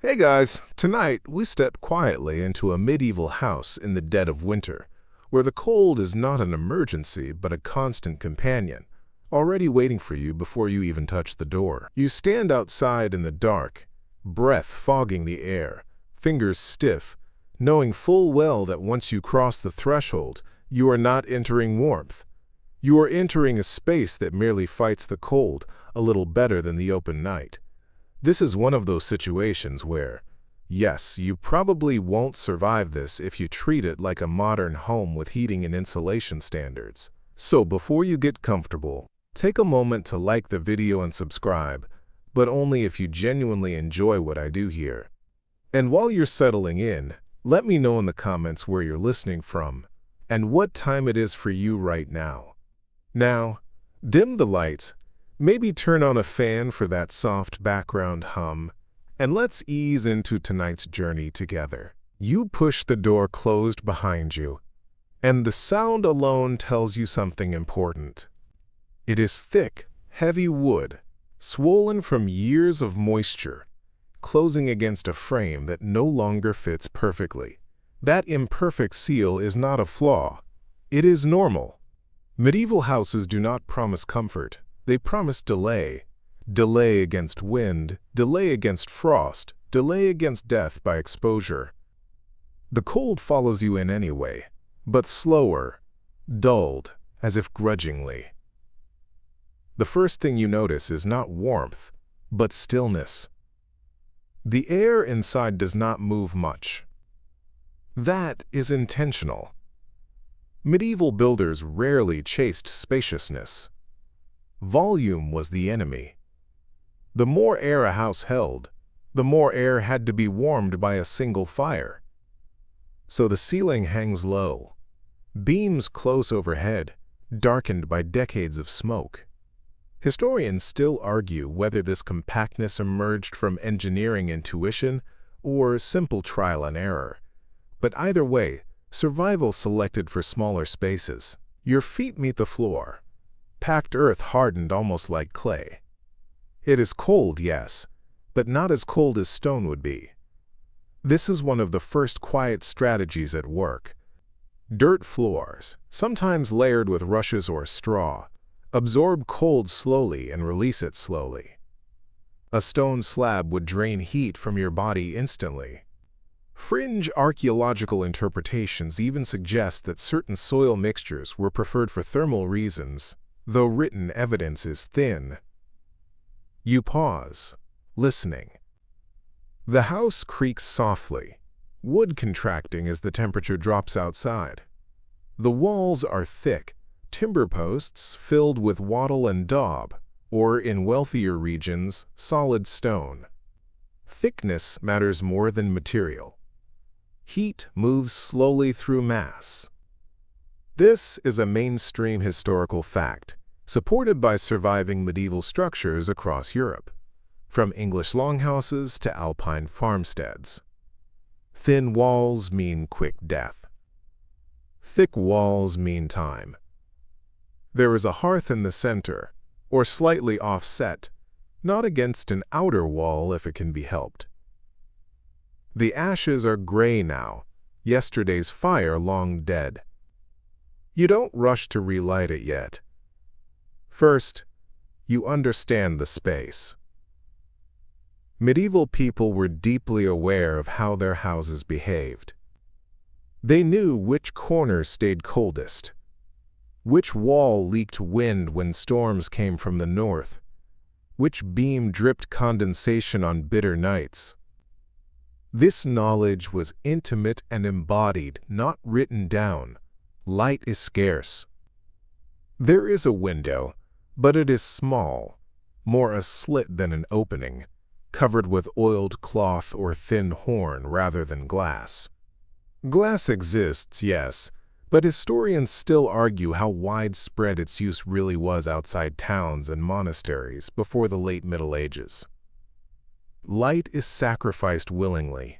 Hey guys, tonight we step quietly into a medieval house in the dead of winter, where the cold is not an emergency but a constant companion, already waiting for you before you even touch the door. You stand outside in the dark, breath fogging the air, fingers stiff, knowing full well that once you cross the threshold, you are not entering warmth. You are entering a space that merely fights the cold a little better than the open night. This is one of those situations where, yes, you probably won't survive this if you treat it like a modern home with heating and insulation standards. So before you get comfortable, take a moment to like the video and subscribe, but only if you genuinely enjoy what I do here. And while you're settling in, let me know in the comments where you're listening from and what time it is for you right now. Now, dim the lights. Maybe turn on a fan for that soft background hum, and let's ease into tonight's journey together. You push the door closed behind you, and the sound alone tells you something important. It is thick, heavy wood, swollen from years of moisture, closing against a frame that no longer fits perfectly. That imperfect seal is not a flaw. It is normal. Medieval houses do not promise comfort. They promise delay. Delay against wind, delay against frost, delay against death by exposure. The cold follows you in anyway, but slower, dulled, as if grudgingly. The first thing you notice is not warmth, but stillness. The air inside does not move much. That is intentional. Medieval builders rarely chased spaciousness. Volume was the enemy. The more air a house held, the more air had to be warmed by a single fire. So the ceiling hangs low, beams close overhead, darkened by decades of smoke. Historians still argue whether this compactness emerged from engineering intuition or simple trial and error. But either way, survival selected for smaller spaces. Your feet meet the floor. Packed earth hardened almost like clay. It is cold, yes, but not as cold as stone would be. This is one of the first quiet strategies at work. Dirt floors, sometimes layered with rushes or straw, absorb cold slowly and release it slowly. A stone slab would drain heat from your body instantly. Fringe archaeological interpretations even suggest that certain soil mixtures were preferred for thermal reasons, though written evidence is thin. You pause, listening. The house creaks softly, wood contracting as the temperature drops outside. The walls are thick, timber posts filled with wattle and daub, or in wealthier regions, solid stone. Thickness matters more than material. Heat moves slowly through mass. This is a mainstream historical fact, supported by surviving medieval structures across Europe, from English longhouses to Alpine farmsteads. Thin walls mean quick death. Thick walls mean time. There is a hearth in the center, or slightly offset, not against an outer wall if it can be helped. The ashes are gray now, yesterday's fire long dead. You don't rush to relight it yet. First, you understand the space. Medieval people were deeply aware of how their houses behaved. They knew which corner stayed coldest, which wall leaked wind when storms came from the north, which beam dripped condensation on bitter nights. This knowledge was intimate and embodied, not written down. Light is scarce. There is a window, but it is small, more a slit than an opening, covered with oiled cloth or thin horn rather than glass. Glass exists, yes, but historians still argue how widespread its use really was outside towns and monasteries before the late Middle Ages. Light is sacrificed willingly.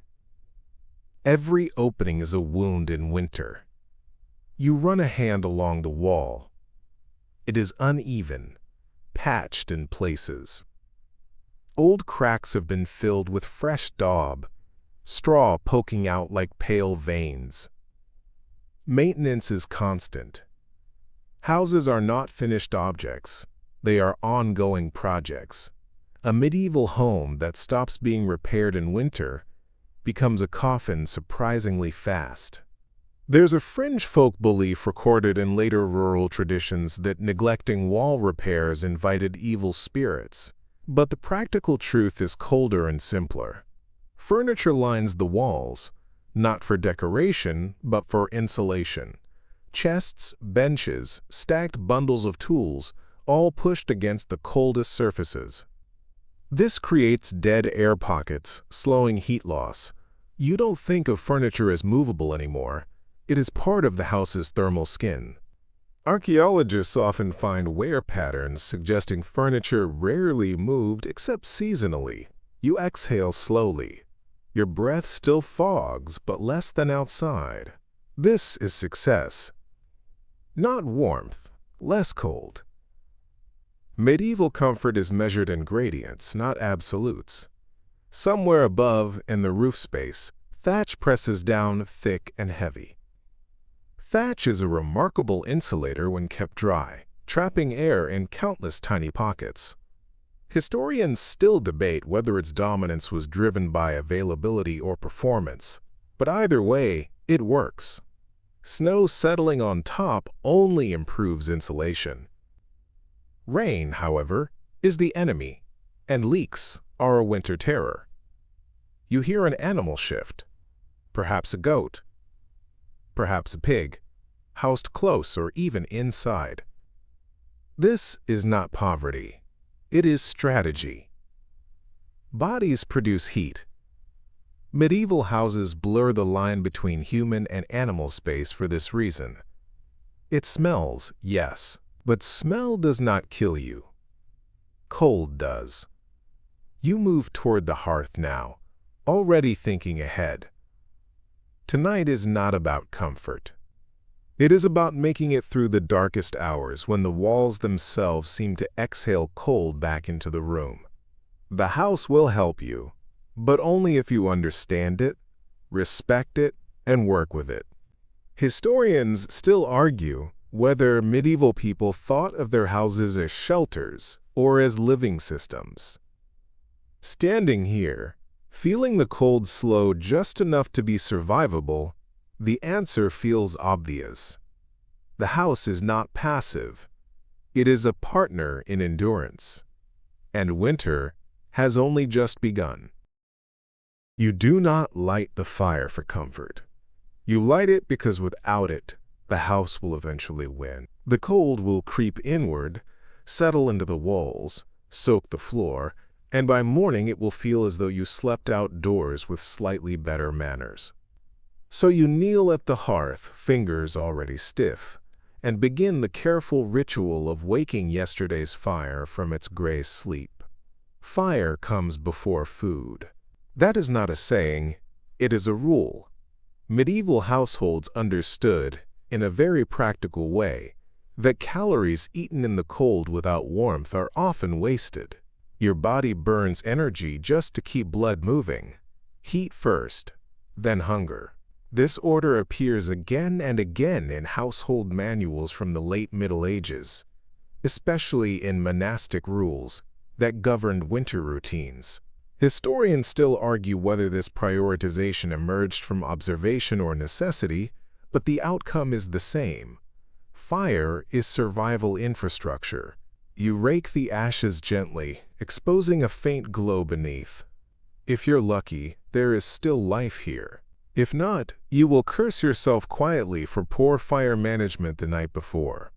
Every opening is a wound in winter. You run a hand along the wall. It is uneven, patched in places. Old cracks have been filled with fresh daub, straw poking out like pale veins. Maintenance is constant. Houses are not finished objects. They are ongoing projects. A medieval home that stops being repaired in winter becomes a coffin surprisingly fast. There's a fringe folk belief recorded in later rural traditions that neglecting wall repairs invited evil spirits. But the practical truth is colder and simpler. Furniture lines the walls, not for decoration, but for insulation. Chests, benches, stacked bundles of tools, all pushed against the coldest surfaces. This creates dead air pockets, slowing heat loss. You don't think of furniture as movable anymore. It is part of the house's thermal skin. Archaeologists often find wear patterns suggesting furniture rarely moved except seasonally. You exhale slowly. Your breath still fogs, but less than outside. This is success. Not warmth, less cold. Medieval comfort is measured in gradients, not absolutes. Somewhere above, in the roof space, thatch presses down thick and heavy. Thatch is a remarkable insulator when kept dry, trapping air in countless tiny pockets. Historians still debate whether its dominance was driven by availability or performance, but either way, it works. Snow settling on top only improves insulation. Rain, however, is the enemy, and leaks are a winter terror. You hear an animal shift, perhaps a goat, perhaps a pig, housed close or even inside. This is not poverty. It is strategy. Bodies produce heat. Medieval houses blur the line between human and animal space for this reason. It smells, yes, but smell does not kill you. Cold does. You move toward the hearth now, already thinking ahead. Tonight is not about comfort. It is about making it through the darkest hours when the walls themselves seem to exhale cold back into the room. The house will help you, but only if you understand it, respect it, and work with it. Historians still argue whether medieval people thought of their houses as shelters or as living systems. Standing here, feeling the cold slow just enough to be survivable, the answer feels obvious. The house is not passive. It is a partner in endurance. And winter has only just begun. You do not light the fire for comfort. You light it because without it, the house will eventually win. The cold will creep inward, settle into the walls, soak the floor, and by morning it will feel as though you slept outdoors with slightly better manners. So you kneel at the hearth, fingers already stiff, and begin the careful ritual of waking yesterday's fire from its gray sleep. Fire comes before food. That is not a saying, it is a rule. Medieval households understood, in a very practical way, that calories eaten in the cold without warmth are often wasted. Your body burns energy just to keep blood moving. Heat first, then hunger. This order appears again and again in household manuals from the late Middle Ages, especially in monastic rules that governed winter routines. Historians still argue whether this prioritization emerged from observation or necessity, but the outcome is the same. Fire is survival infrastructure. You rake the ashes gently, exposing a faint glow beneath. If you're lucky, there is still life here. If not, you will curse yourself quietly for poor fire management the night before.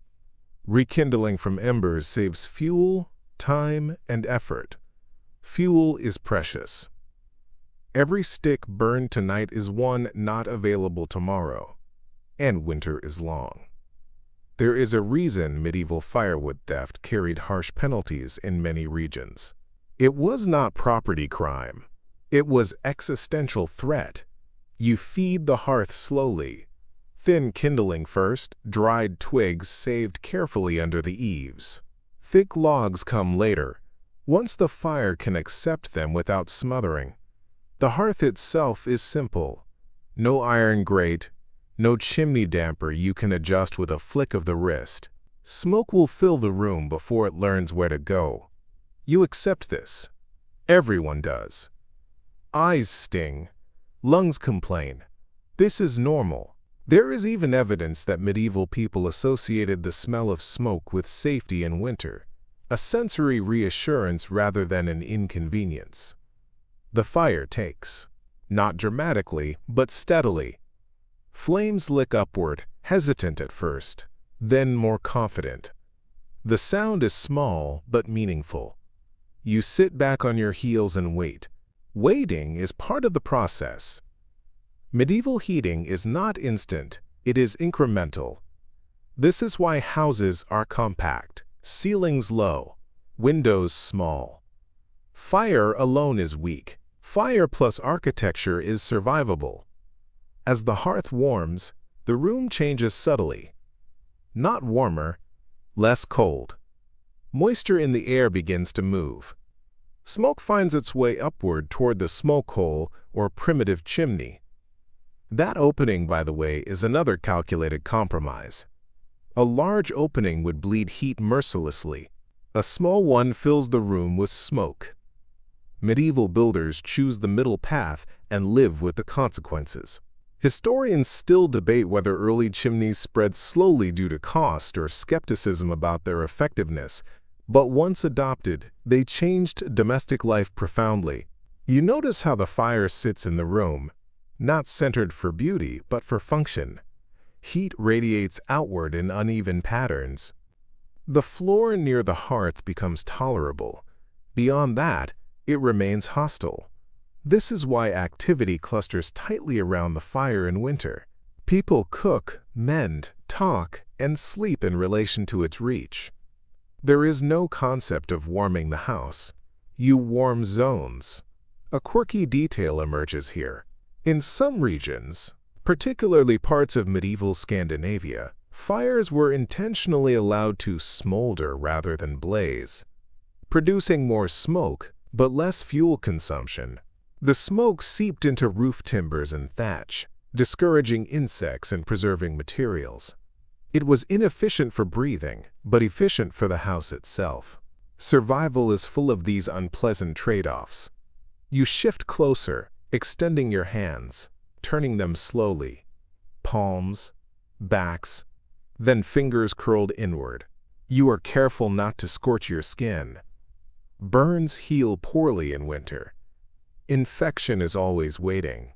Rekindling from embers saves fuel, time, and effort. Fuel is precious. Every stick burned tonight is one not available tomorrow, and winter is long. There is a reason medieval firewood theft carried harsh penalties in many regions. It was not property crime. It was existential threat. You feed the hearth slowly. Thin kindling first, dried twigs saved carefully under the eaves. Thick logs come later, once the fire can accept them without smothering. The hearth itself is simple. No iron grate, no chimney damper you can adjust with a flick of the wrist. Smoke will fill the room before it learns where to go. You accept this. Everyone does. Eyes sting. Lungs complain. This is normal. There is even evidence that medieval people associated the smell of smoke with safety in winter, a sensory reassurance rather than an inconvenience. The fire takes. Not dramatically, but steadily. Flames lick upward, hesitant at first, then more confident. The sound is small but meaningful. You sit back on your heels and wait. Waiting is part of the process. Medieval heating is not instant, it is incremental. This is why houses are compact, ceilings low, windows small. Fire alone is weak. Fire plus architecture is survivable. As the hearth warms, the room changes subtly. Not warmer, less cold. Moisture in the air begins to move. Smoke finds its way upward toward the smoke hole or primitive chimney. That opening, by the way, is another calculated compromise. A large opening would bleed heat mercilessly. A small one fills the room with smoke. Medieval builders choose the middle path and live with the consequences. Historians still debate whether early chimneys spread slowly due to cost or skepticism about their effectiveness, but once adopted, they changed domestic life profoundly. You notice how the fire sits in the room, not centered for beauty, but for function. Heat radiates outward in uneven patterns. The floor near the hearth becomes tolerable. Beyond that, it remains hostile. This is why activity clusters tightly around the fire in winter. People cook, mend, talk, and sleep in relation to its reach. There is no concept of warming the house. You warm zones. A quirky detail emerges here. In some regions, particularly parts of medieval Scandinavia, fires were intentionally allowed to smolder rather than blaze, producing more smoke but less fuel consumption. The smoke seeped into roof timbers and thatch, discouraging insects and preserving materials. It was inefficient for breathing, but efficient for the house itself. Survival is full of these unpleasant trade-offs. You shift closer, extending your hands, turning them slowly. Palms, backs, then fingers curled inward. You are careful not to scorch your skin. Burns heal poorly in winter. Infection is always waiting.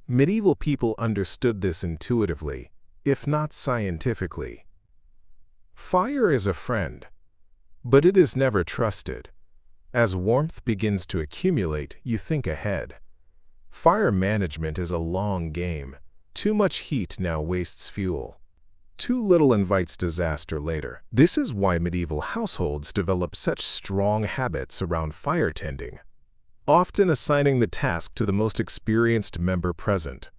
Medieval people understood this intuitively, if not scientifically. Fire is a friend, but it is never trusted. As warmth begins to accumulate, you think ahead. Fire management is a long game. Too much heat now wastes fuel. Too little invites disaster later. This is why medieval households developed such strong habits around fire tending, often assigning the task to the most experienced member present.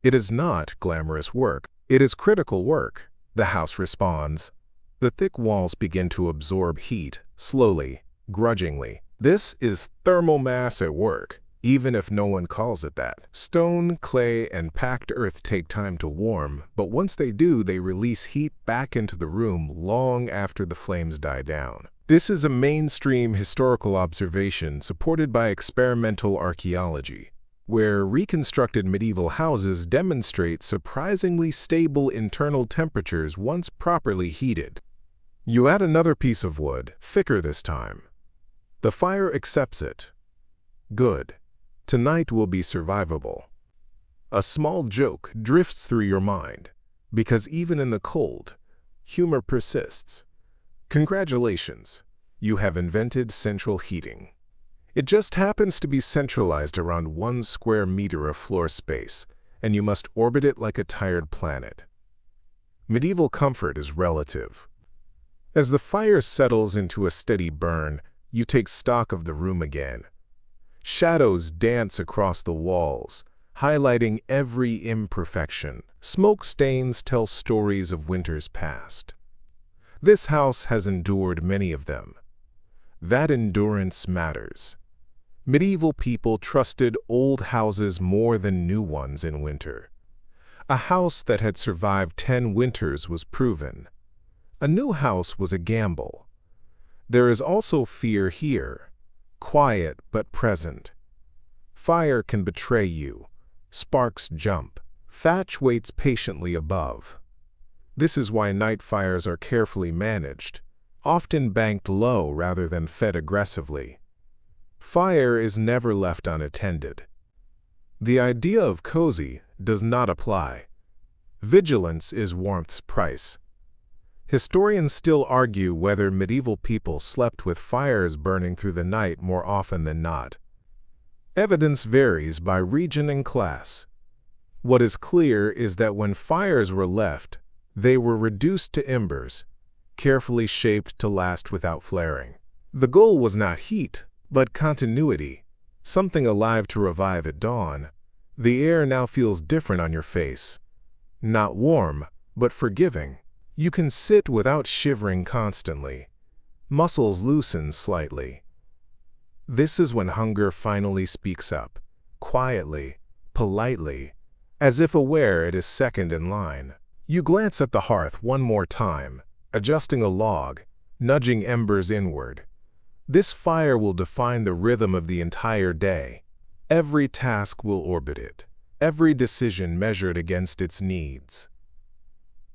It is not glamorous work. It is critical work. The house responds. The thick walls begin to absorb heat, slowly, grudgingly. This is thermal mass at work, even if no one calls it that. Stone, clay, and packed earth take time to warm, but once they do, they release heat back into the room long after the flames die down. This is a mainstream historical observation supported by experimental archaeology, where reconstructed medieval houses demonstrate surprisingly stable internal temperatures once properly heated. You add another piece of wood, thicker this time. The fire accepts it. Good. Tonight will be survivable. A small joke drifts through your mind, because even in the cold, humor persists. Congratulations, you have invented central heating. It just happens to be centralized around 1 square meter of floor space, and you must orbit it like a tired planet. Medieval comfort is relative. As the fire settles into a steady burn, you take stock of the room again. Shadows dance across the walls, highlighting every imperfection. Smoke stains tell stories of winters past. This house has endured many of them. That endurance matters. Medieval people trusted old houses more than new ones in winter. A house that had survived 10 winters was proven. A new house was a gamble. There is also fear here, quiet but present. Fire can betray you. Sparks jump. Thatch waits patiently above. This is why night fires are carefully managed, often banked low rather than fed aggressively. Fire is never left unattended. The idea of cozy does not apply. Vigilance is warmth's price. Historians still argue whether medieval people slept with fires burning through the night more often than not. Evidence varies by region and class. What is clear is that when fires were left, they were reduced to embers, carefully shaped to last without flaring. The goal was not heat, but continuity, something alive to revive at dawn. The air now feels different on your face. Not warm, but forgiving. You can sit without shivering constantly. Muscles loosen slightly. This is when hunger finally speaks up, quietly, politely, as if aware it is second in line. You glance at the hearth one more time, adjusting a log, nudging embers inward. This fire will define the rhythm of the entire day. Every task will orbit it, every decision measured against its needs.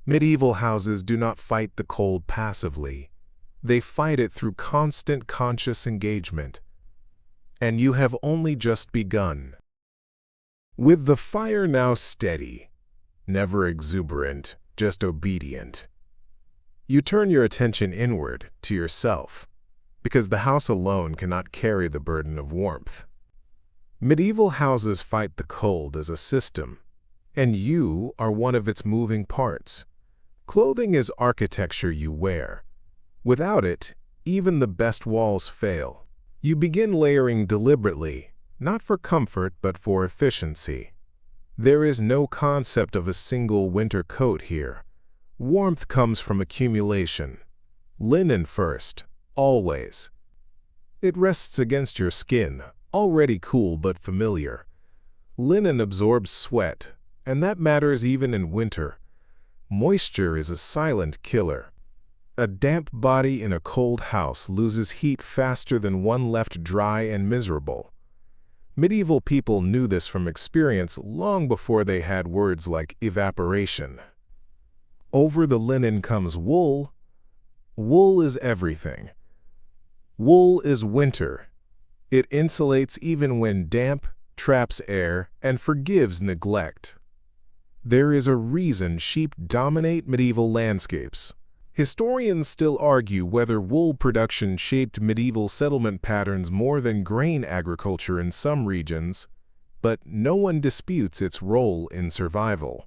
Medieval houses do not fight the cold passively. They fight it through constant conscious engagement. And you have only just begun. With the fire now steady, never exuberant, just obedient, you turn your attention inward to yourself, because the house alone cannot carry the burden of warmth. Medieval houses fight the cold as a system, and you are one of its moving parts. Clothing is architecture you wear. Without it, even the best walls fail. You begin layering deliberately, not for comfort but for efficiency. There is no concept of a single winter coat here. Warmth comes from accumulation. Linen first, always. It rests against your skin, already cool but familiar. Linen absorbs sweat, and that matters even in winter. Moisture is a silent killer. A damp body in a cold house loses heat faster than one left dry and miserable. Medieval people knew this from experience long before they had words like evaporation. Over the linen comes wool. Wool is everything. Wool is winter. It insulates even when damp, traps air, and forgives neglect. There is a reason sheep dominate medieval landscapes. Historians still argue whether wool production shaped medieval settlement patterns more than grain agriculture in some regions, but no one disputes its role in survival.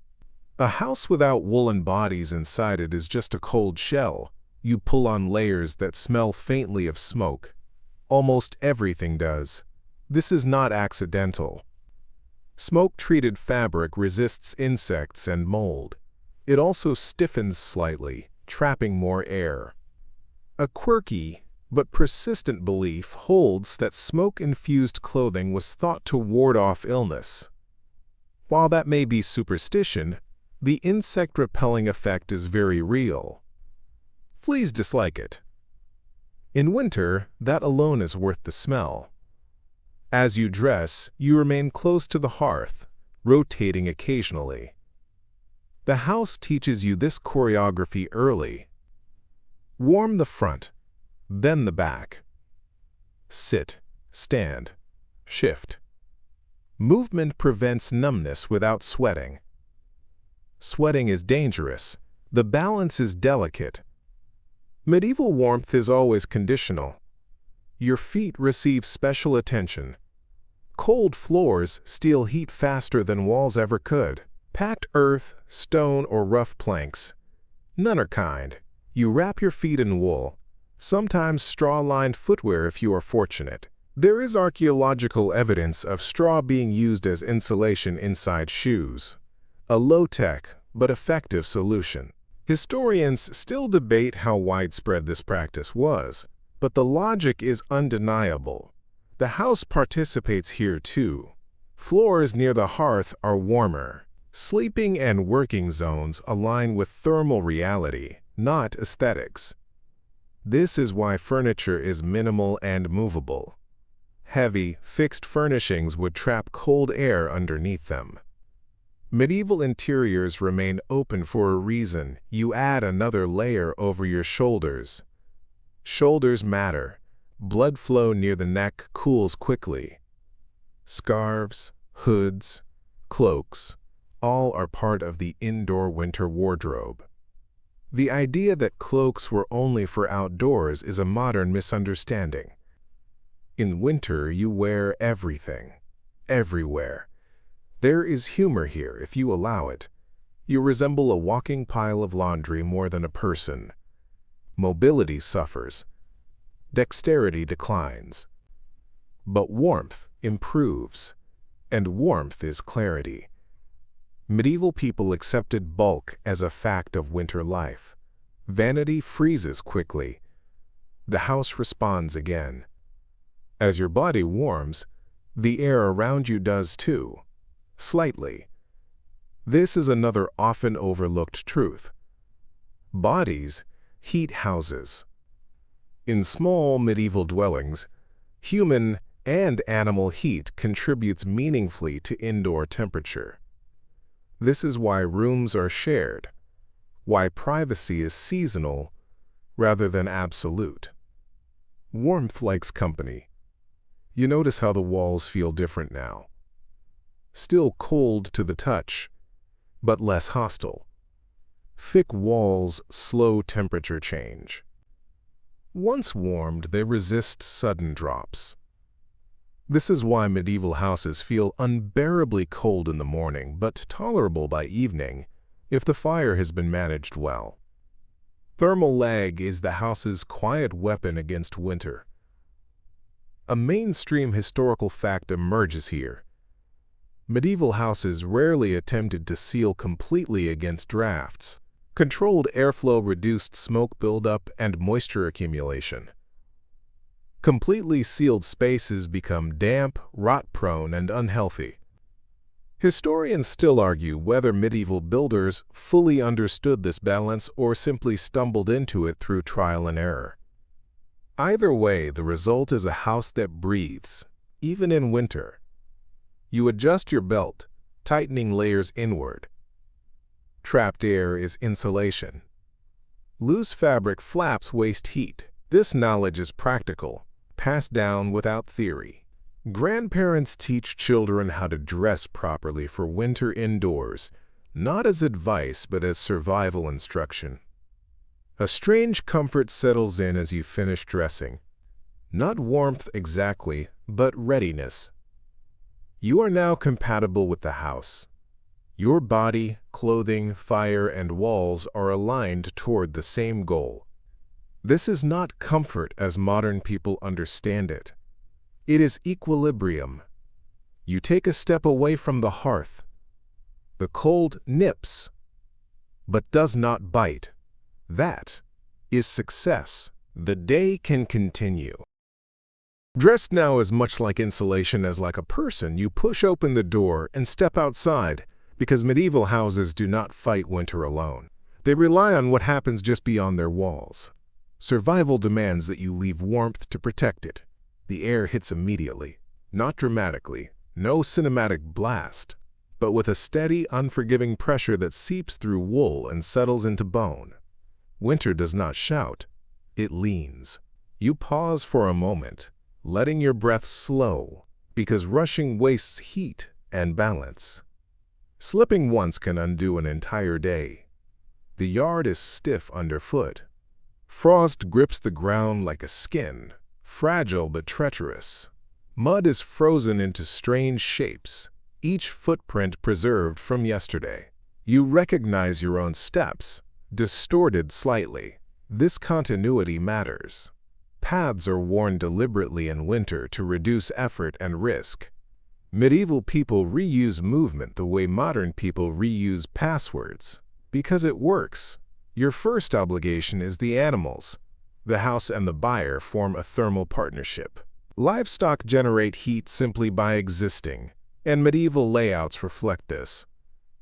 A house without woolen bodies inside it is just a cold shell. You pull on layers that smell faintly of smoke. Almost everything does. This is not accidental. Smoke-treated fabric resists insects and mold. It also stiffens slightly, trapping more air. A quirky but persistent belief holds that smoke-infused clothing was thought to ward off illness. While that may be superstition, the insect-repelling effect is very real. Fleas dislike it. In winter, that alone is worth the smell. As you dress, you remain close to the hearth, rotating occasionally. The house teaches you this choreography early. Warm the front, then the back. Sit, stand, shift. Movement prevents numbness without sweating. Sweating is dangerous. The balance is delicate. Medieval warmth is always conditional. Your feet receive special attention. Cold floors steal heat faster than walls ever could. Packed earth, stone, or rough planks. None are kind. You wrap your feet in wool, sometimes straw-lined footwear if you are fortunate. There is archaeological evidence of straw being used as insulation inside shoes. A low-tech but effective solution. Historians still debate how widespread this practice was, But the logic is undeniable. The house participates here too. Floors near the hearth are warmer. Sleeping and working zones align with thermal reality, not aesthetics. This is why furniture is minimal and movable. Heavy, fixed furnishings would trap cold air underneath them. Medieval interiors remain open for a reason. You add another layer over your shoulders. Shoulders matter. Blood flow near the neck cools quickly. Scarves, hoods, cloaks, all are part of the indoor winter wardrobe. The idea that cloaks were only for outdoors is a modern misunderstanding. In winter, you wear everything, everywhere. There is humor here if you allow it. You resemble a walking pile of laundry more than a person. Mobility suffers. Dexterity declines. But warmth improves, and warmth is clarity. Medieval people accepted bulk as a fact of winter life. Vanity freezes quickly. The house responds again. As your body warms, the air around you does too, slightly. This is another often overlooked truth. Bodies heat houses. In small medieval dwellings, human and animal heat contributes meaningfully to indoor temperature. This is why rooms are shared, why privacy is seasonal rather than absolute. Warmth likes company. You notice how the walls feel different now. Still cold to the touch, but less hostile. Thick walls slow temperature change. Once warmed, they resist sudden drops. This is why medieval houses feel unbearably cold in the morning, but tolerable by evening if the fire has been managed well. Thermal lag is the house's quiet weapon against winter. A mainstream historical fact emerges here. Medieval houses rarely attempted to seal completely against drafts. Controlled airflow reduced smoke buildup and moisture accumulation. Completely sealed spaces become damp, rot-prone, and unhealthy. Historians still argue whether medieval builders fully understood this balance or simply stumbled into it through trial and error. Either way, the result is a house that breathes, even in winter. You adjust your belt, tightening layers inward. Trapped air is insulation. Loose fabric flaps waste heat. This knowledge is practical, passed down without theory. Grandparents teach children how to dress properly for winter indoors, not as advice but as survival instruction. A strange comfort settles in as you finish dressing. Not warmth exactly, but readiness. You are now compatible with the house. Your body, clothing, fire, and walls are aligned toward the same goal. This is not comfort as modern people understand it. It is equilibrium. You take a step away from the hearth. The cold nips, but does not bite. That is success. The day can continue. Dressed now is much like insulation as like a person. You push open the door and step outside because medieval houses do not fight winter alone. They rely on what happens just beyond their walls. Survival demands that you leave warmth to protect it. The air hits immediately, not dramatically, no cinematic blast, but with a steady, unforgiving pressure that seeps through wool and settles into bone. Winter does not shout, it leans. You pause for a moment, letting your breath slow, because rushing wastes heat and balance. Slipping once can undo an entire day. The yard is stiff underfoot. Frost grips the ground like a skin, fragile but treacherous. Mud is frozen into strange shapes, each footprint preserved from yesterday. You recognize your own steps, distorted slightly. This continuity matters. Paths are worn deliberately in winter to reduce effort and risk. Medieval people reuse movement the way modern people reuse passwords. Because it works. Your first obligation is the animals. The house and the buyer form a thermal partnership. Livestock generate heat simply by existing, and medieval layouts reflect this.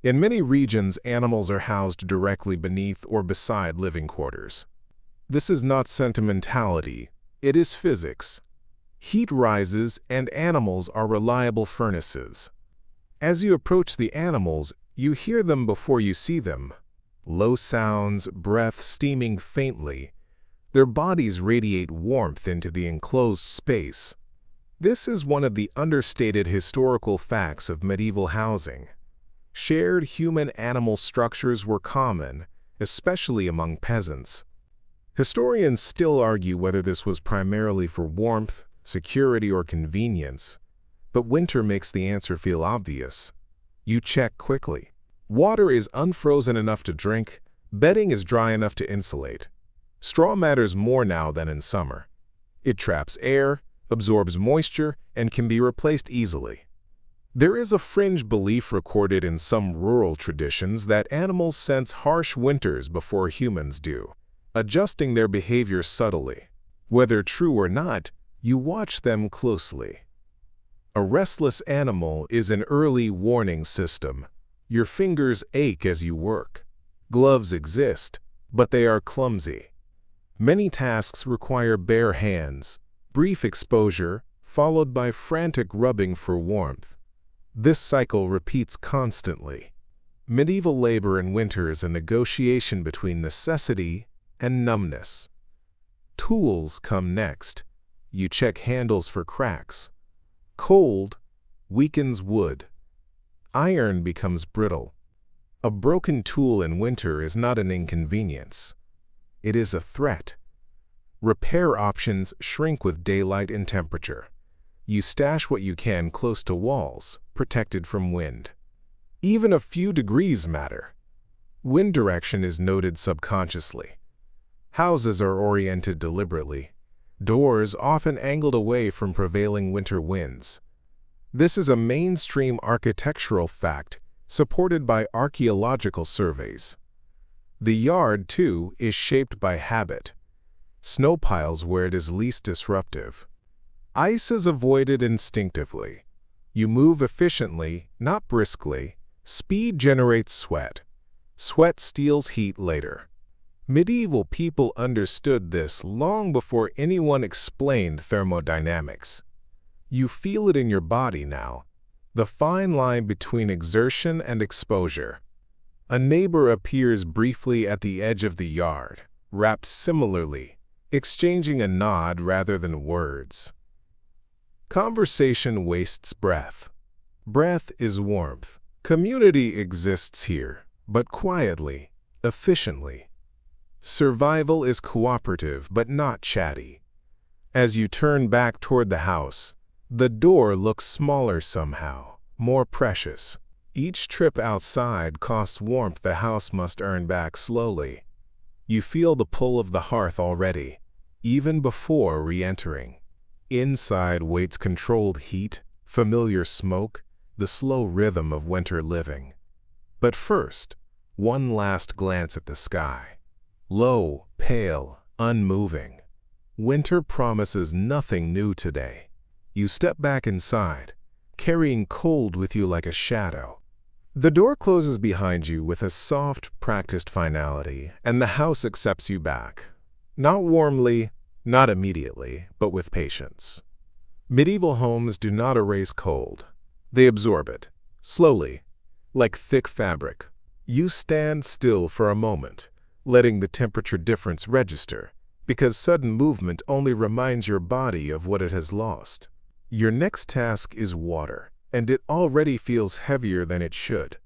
In many regions, animals are housed directly beneath or beside living quarters. This is not sentimentality, it is physics. Heat rises, and animals are reliable furnaces. As you approach the animals, you hear them before you see them. Low sounds, breath steaming faintly. Their bodies radiate warmth into the enclosed space. This is one of the understated historical facts of medieval housing. Shared human-animal structures were common, especially among peasants. Historians still argue whether this was primarily for warmth, security, or convenience, but winter makes the answer feel obvious. You check quickly. Water is unfrozen enough to drink, bedding is dry enough to insulate. Straw matters more now than in summer. It traps air, absorbs moisture, and can be replaced easily. There is a fringe belief recorded in some rural traditions that animals sense harsh winters before humans do, adjusting their behavior subtly. Whether true or not, you watch them closely. A restless animal is an early warning system. Your fingers ache as you work. Gloves exist, but they are clumsy. Many tasks require bare hands, brief exposure, followed by frantic rubbing for warmth. This cycle repeats constantly. Medieval labor in winter is a negotiation between necessity and numbness. Tools come next. You check handles for cracks. Cold weakens wood. Iron becomes brittle. A broken tool in winter is not an inconvenience. It is a threat. Repair options shrink with daylight and temperature. You stash what you can close to walls, protected from wind. Even a few degrees matter. Wind direction is noted subconsciously. Houses are oriented deliberately. Doors often angled away from prevailing winter winds. This is a mainstream architectural fact supported by archaeological surveys. The yard, too, is shaped by habit. Snow piles where it is least disruptive. Ice is avoided instinctively. You move efficiently, not briskly. Speed generates sweat. Sweat steals heat later. Medieval people understood this long before anyone explained thermodynamics. You feel it in your body now, the fine line between exertion and exposure. A neighbor appears briefly at the edge of the yard, wrapped similarly, exchanging a nod rather than words. Conversation wastes breath. Breath is warmth. Community exists here, but quietly, efficiently. Survival is cooperative but not chatty. As you turn back toward the house, the door looks smaller somehow, more precious. Each trip outside costs warmth the house must earn back slowly. You feel the pull of the hearth already, even before re-entering. Inside waits controlled heat, familiar smoke, the slow rhythm of winter living. But first, one last glance at the sky. Low, pale, unmoving. Winter promises nothing new today. You step back inside, carrying cold with you like a shadow. The door closes behind you with a soft, practiced finality, and the house accepts you back. Not warmly, not immediately, but with patience. Medieval homes do not erase cold. They absorb it, slowly, like thick fabric. You stand still for a moment, letting the temperature difference register, because sudden movement only reminds your body of what it has lost. Your next task is water, and it already feels heavier than it should.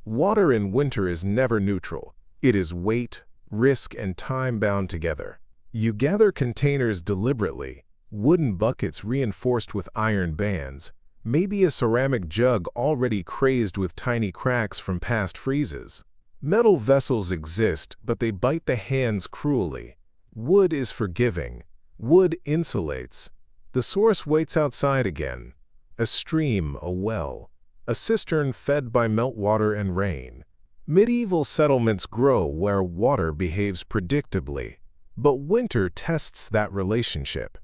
Water in winter is never neutral. It is weight, risk, and time bound together. You gather containers deliberately, wooden buckets reinforced with iron bands, maybe a ceramic jug already crazed with tiny cracks from past freezes. Metal vessels exist, but they bite the hands cruelly. Wood is forgiving. Wood insulates. The source waits outside again. A stream, a well, a cistern fed by meltwater and rain. Medieval settlements grow where water behaves predictably. But winter tests that relationship.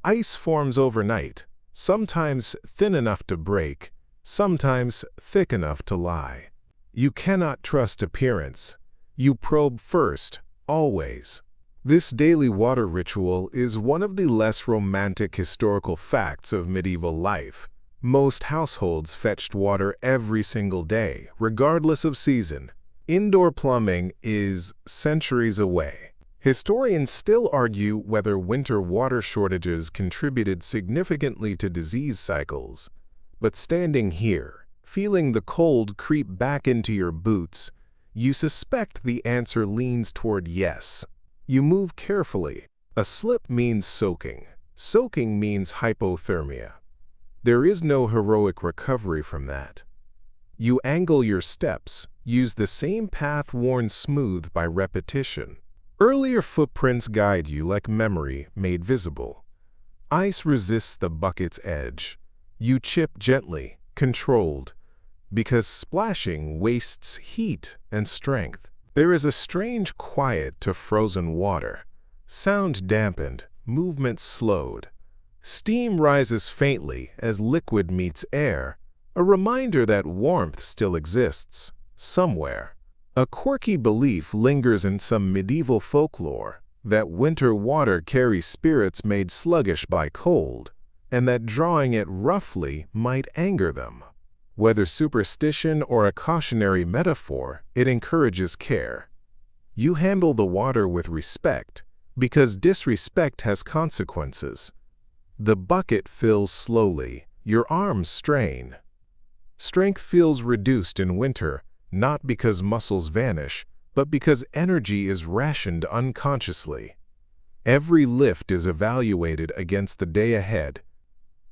Ice forms overnight, sometimes thin enough to break, sometimes thick enough to lie. You cannot trust appearance. You probe first, always. This daily water ritual is one of the less romantic historical facts of medieval life. Most households fetched water every single day, regardless of season. Indoor plumbing is centuries away. Historians still argue whether winter water shortages contributed significantly to disease cycles. But standing here, feeling the cold creep back into your boots, you suspect the answer leans toward yes. You move carefully. A slip means soaking. Soaking means hypothermia. There is no heroic recovery from that. You angle your steps, use the same path worn smooth by repetition. Earlier footprints guide you like memory made visible. Ice resists the bucket's edge. You chip gently, controlled, because splashing wastes heat and strength. There is a strange quiet to frozen water. Sound dampened, movement slowed. Steam rises faintly as liquid meets air, a reminder that warmth still exists, somewhere. A quirky belief lingers in some medieval folklore that winter water carries spirits made sluggish by cold, and that drawing it roughly might anger them. Whether superstition or a cautionary metaphor, it encourages care. You handle the water with respect, because disrespect has consequences. The bucket fills slowly, your arms strain. Strength feels reduced in winter, not because muscles vanish, but because energy is rationed unconsciously. Every lift is evaluated against the day ahead.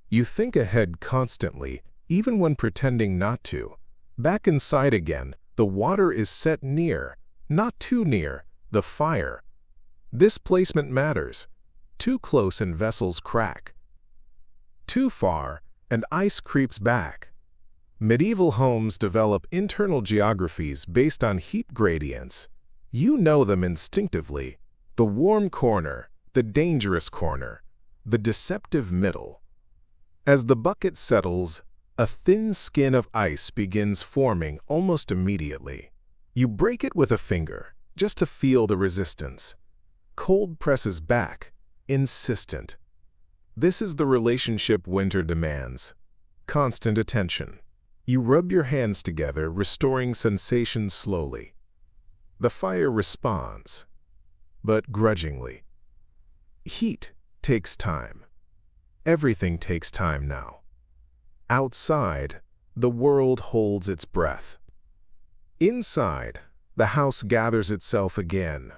You think ahead constantly, even when pretending not to. Back inside again, the water is set near, not too near, the fire. This placement matters. Too close and vessels crack. Too far, and ice creeps back. Medieval homes develop internal geographies based on heat gradients. You know them instinctively. The warm corner, the dangerous corner, the deceptive middle. As the bucket settles, a thin skin of ice begins forming almost immediately. You break it with a finger, just to feel the resistance. Cold presses back, insistent. This is the relationship winter demands. Constant attention. You rub your hands together, restoring sensation slowly. The fire responds, but grudgingly. Heat takes time. Everything takes time now. Outside, the world holds its breath. Inside, the house gathers itself again.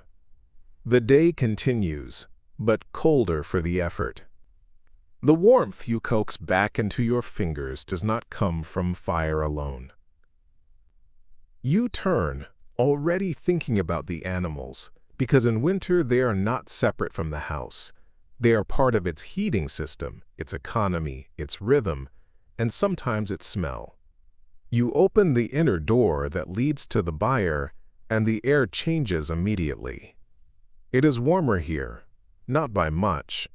The day continues, but colder for the effort. The warmth you coax back into your fingers does not come from fire alone. You turn, already thinking about the animals, because in winter they are not separate from the house. They are part of its heating system, its economy, its rhythm, and sometimes its smell. You open the inner door that leads to the byre, and the air changes immediately. It is warmer here, not by much,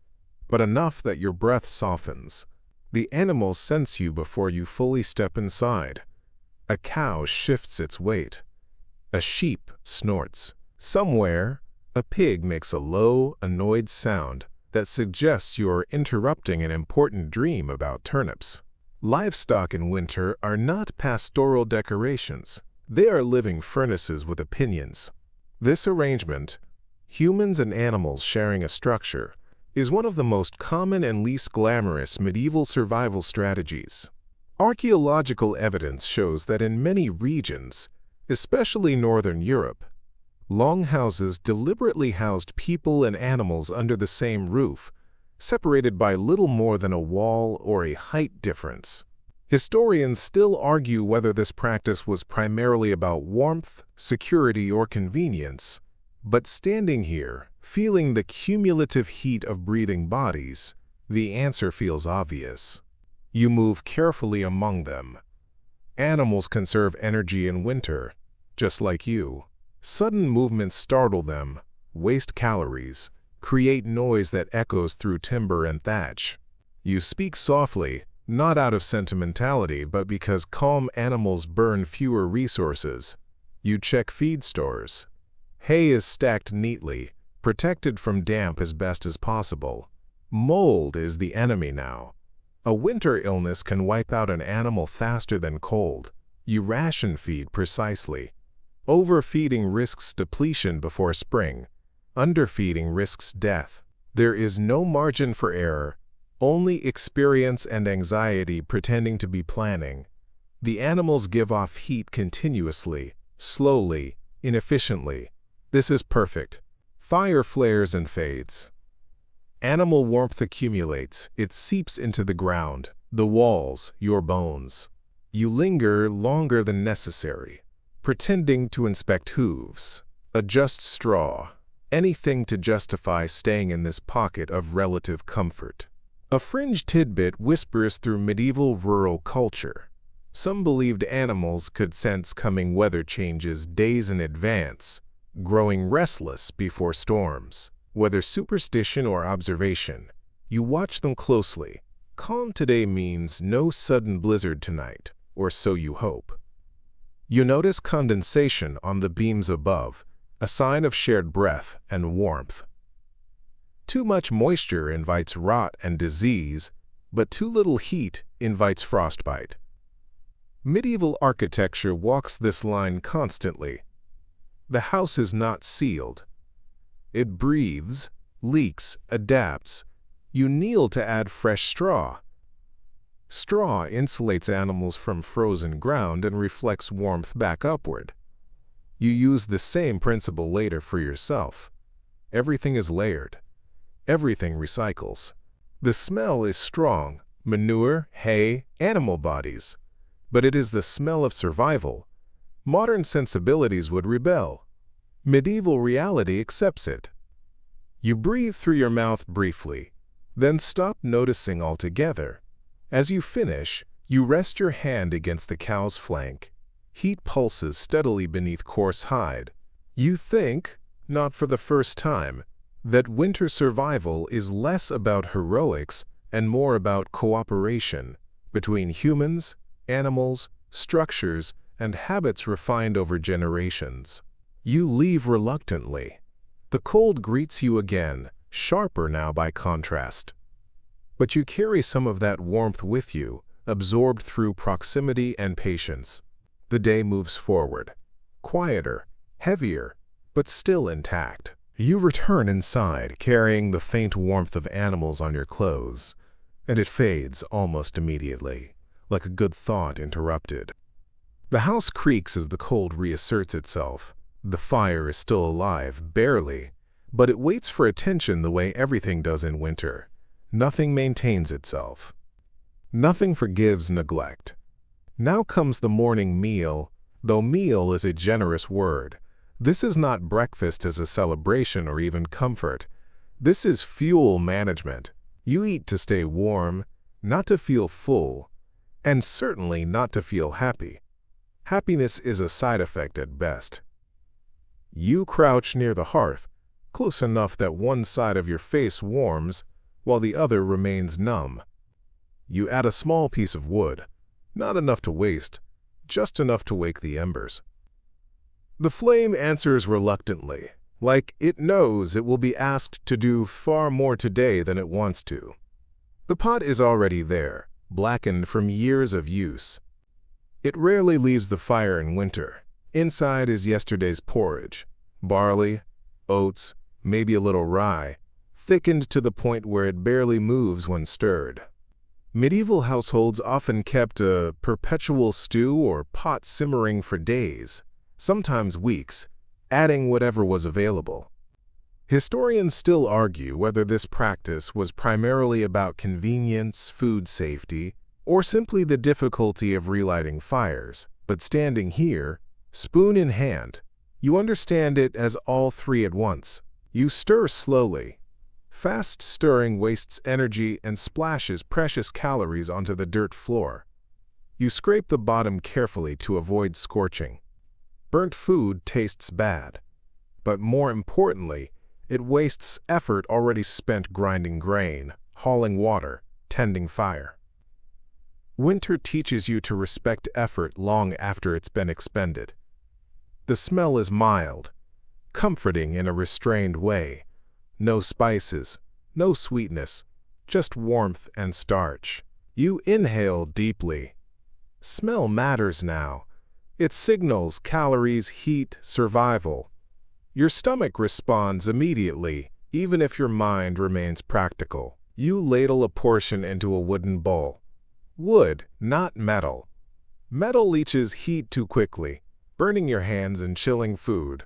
but enough that your breath softens. The animals sense you before you fully step inside. A cow shifts its weight. A sheep snorts. Somewhere, a pig makes a low, annoyed sound that suggests you are interrupting an important dream about turnips. Livestock in winter are not pastoral decorations. They are living furnaces with opinions. This arrangement, humans and animals sharing a structure, is one of the most common and least glamorous medieval survival strategies. Archaeological evidence shows that in many regions, especially Northern Europe, longhouses deliberately housed people and animals under the same roof, separated by little more than a wall or a height difference. Historians still argue whether this practice was primarily about warmth, security, or convenience, but standing here, feeling the cumulative heat of breathing bodies, the answer feels obvious. You move carefully among them. Animals conserve energy in winter, just like you. Sudden movements startle them, waste calories, create noise that echoes through timber and thatch. You speak softly, not out of sentimentality, but because calm animals burn fewer resources. You check feed stores. Hay is stacked neatly, protected from damp as best as possible. Mold is the enemy now. A winter illness can wipe out an animal faster than cold. You ration feed precisely. Overfeeding risks depletion before spring. Underfeeding risks death. There is no margin for error, only experience and anxiety pretending to be planning. The animals give off heat continuously, slowly, inefficiently. This is perfect. Fire flares and fades. Animal warmth accumulates, it seeps into the ground, the walls, your bones. You linger longer than necessary, pretending to inspect hooves, adjust straw, anything to justify staying in this pocket of relative comfort. A fringe tidbit whispers through medieval rural culture. Some believed animals could sense coming weather changes days in advance, growing restless before storms. Whether superstition or observation, you watch them closely. Calm today means no sudden blizzard tonight, or so you hope. You notice condensation on the beams above, a sign of shared breath and warmth. Too much moisture invites rot and disease, but too little heat invites frostbite. Medieval architecture walks this line constantly. The house is not sealed. It breathes, leaks, adapts. You kneel to add fresh straw. Straw insulates animals from frozen ground and reflects warmth back upward. You use the same principle later for yourself. Everything is layered. Everything recycles. The smell is strong, manure, hay, animal bodies. But it is the smell of survival. Modern sensibilities would rebel. Medieval reality accepts it. You breathe through your mouth briefly, then stop noticing altogether. As you finish, you rest your hand against the cow's flank. Heat pulses steadily beneath coarse hide. You think, not for the first time, that winter survival is less about heroics and more about cooperation between humans, animals, structures, and habits refined over generations. You leave reluctantly. The cold greets you again, sharper now by contrast. But you carry some of that warmth with you, absorbed through proximity and patience. The day moves forward, quieter, heavier, but still intact. You return inside, carrying the faint warmth of animals on your clothes, and it fades almost immediately, like a good thought interrupted. The house creaks as the cold reasserts itself. The fire is still alive, barely, but it waits for attention the way everything does in winter. Nothing maintains itself. Nothing forgives neglect. Now comes the morning meal, though meal is a generous word. This is not breakfast as a celebration or even comfort. This is fuel management. You eat to stay warm, not to feel full, and certainly not to feel happy. Happiness is a side effect at best. You crouch near the hearth, close enough that one side of your face warms, while the other remains numb. You add a small piece of wood, not enough to waste, just enough to wake the embers. The flame answers reluctantly, like it knows it will be asked to do far more today than it wants to. The pot is already there, blackened from years of use. It rarely leaves the fire in winter. Inside is yesterday's porridge, barley, oats, maybe a little rye, thickened to the point where it barely moves when stirred. Medieval households often kept a perpetual stew or pot simmering for days, sometimes weeks, adding whatever was available. Historians still argue whether this practice was primarily about convenience, food safety, or simply the difficulty of relighting fires, but standing here, spoon in hand, you understand it as all three at once. You stir slowly. Fast stirring wastes energy and splashes precious calories onto the dirt floor. You scrape the bottom carefully to avoid scorching. Burnt food tastes bad. But more importantly, It wastes effort already spent grinding grain, hauling water, tending fire. Winter teaches you to respect effort long after it's been expended. The smell is mild, comforting in a restrained way. No spices, no sweetness, just warmth and starch. You inhale deeply. Smell matters now. It signals calories, heat, survival. Your stomach responds immediately, even if your mind remains practical. You ladle a portion into a wooden bowl. Wood, not metal. Metal leaches heat too quickly, burning your hands and chilling food.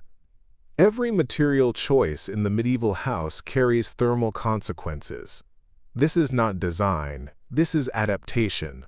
Every material choice in the medieval house carries thermal consequences. This is not design, this is adaptation.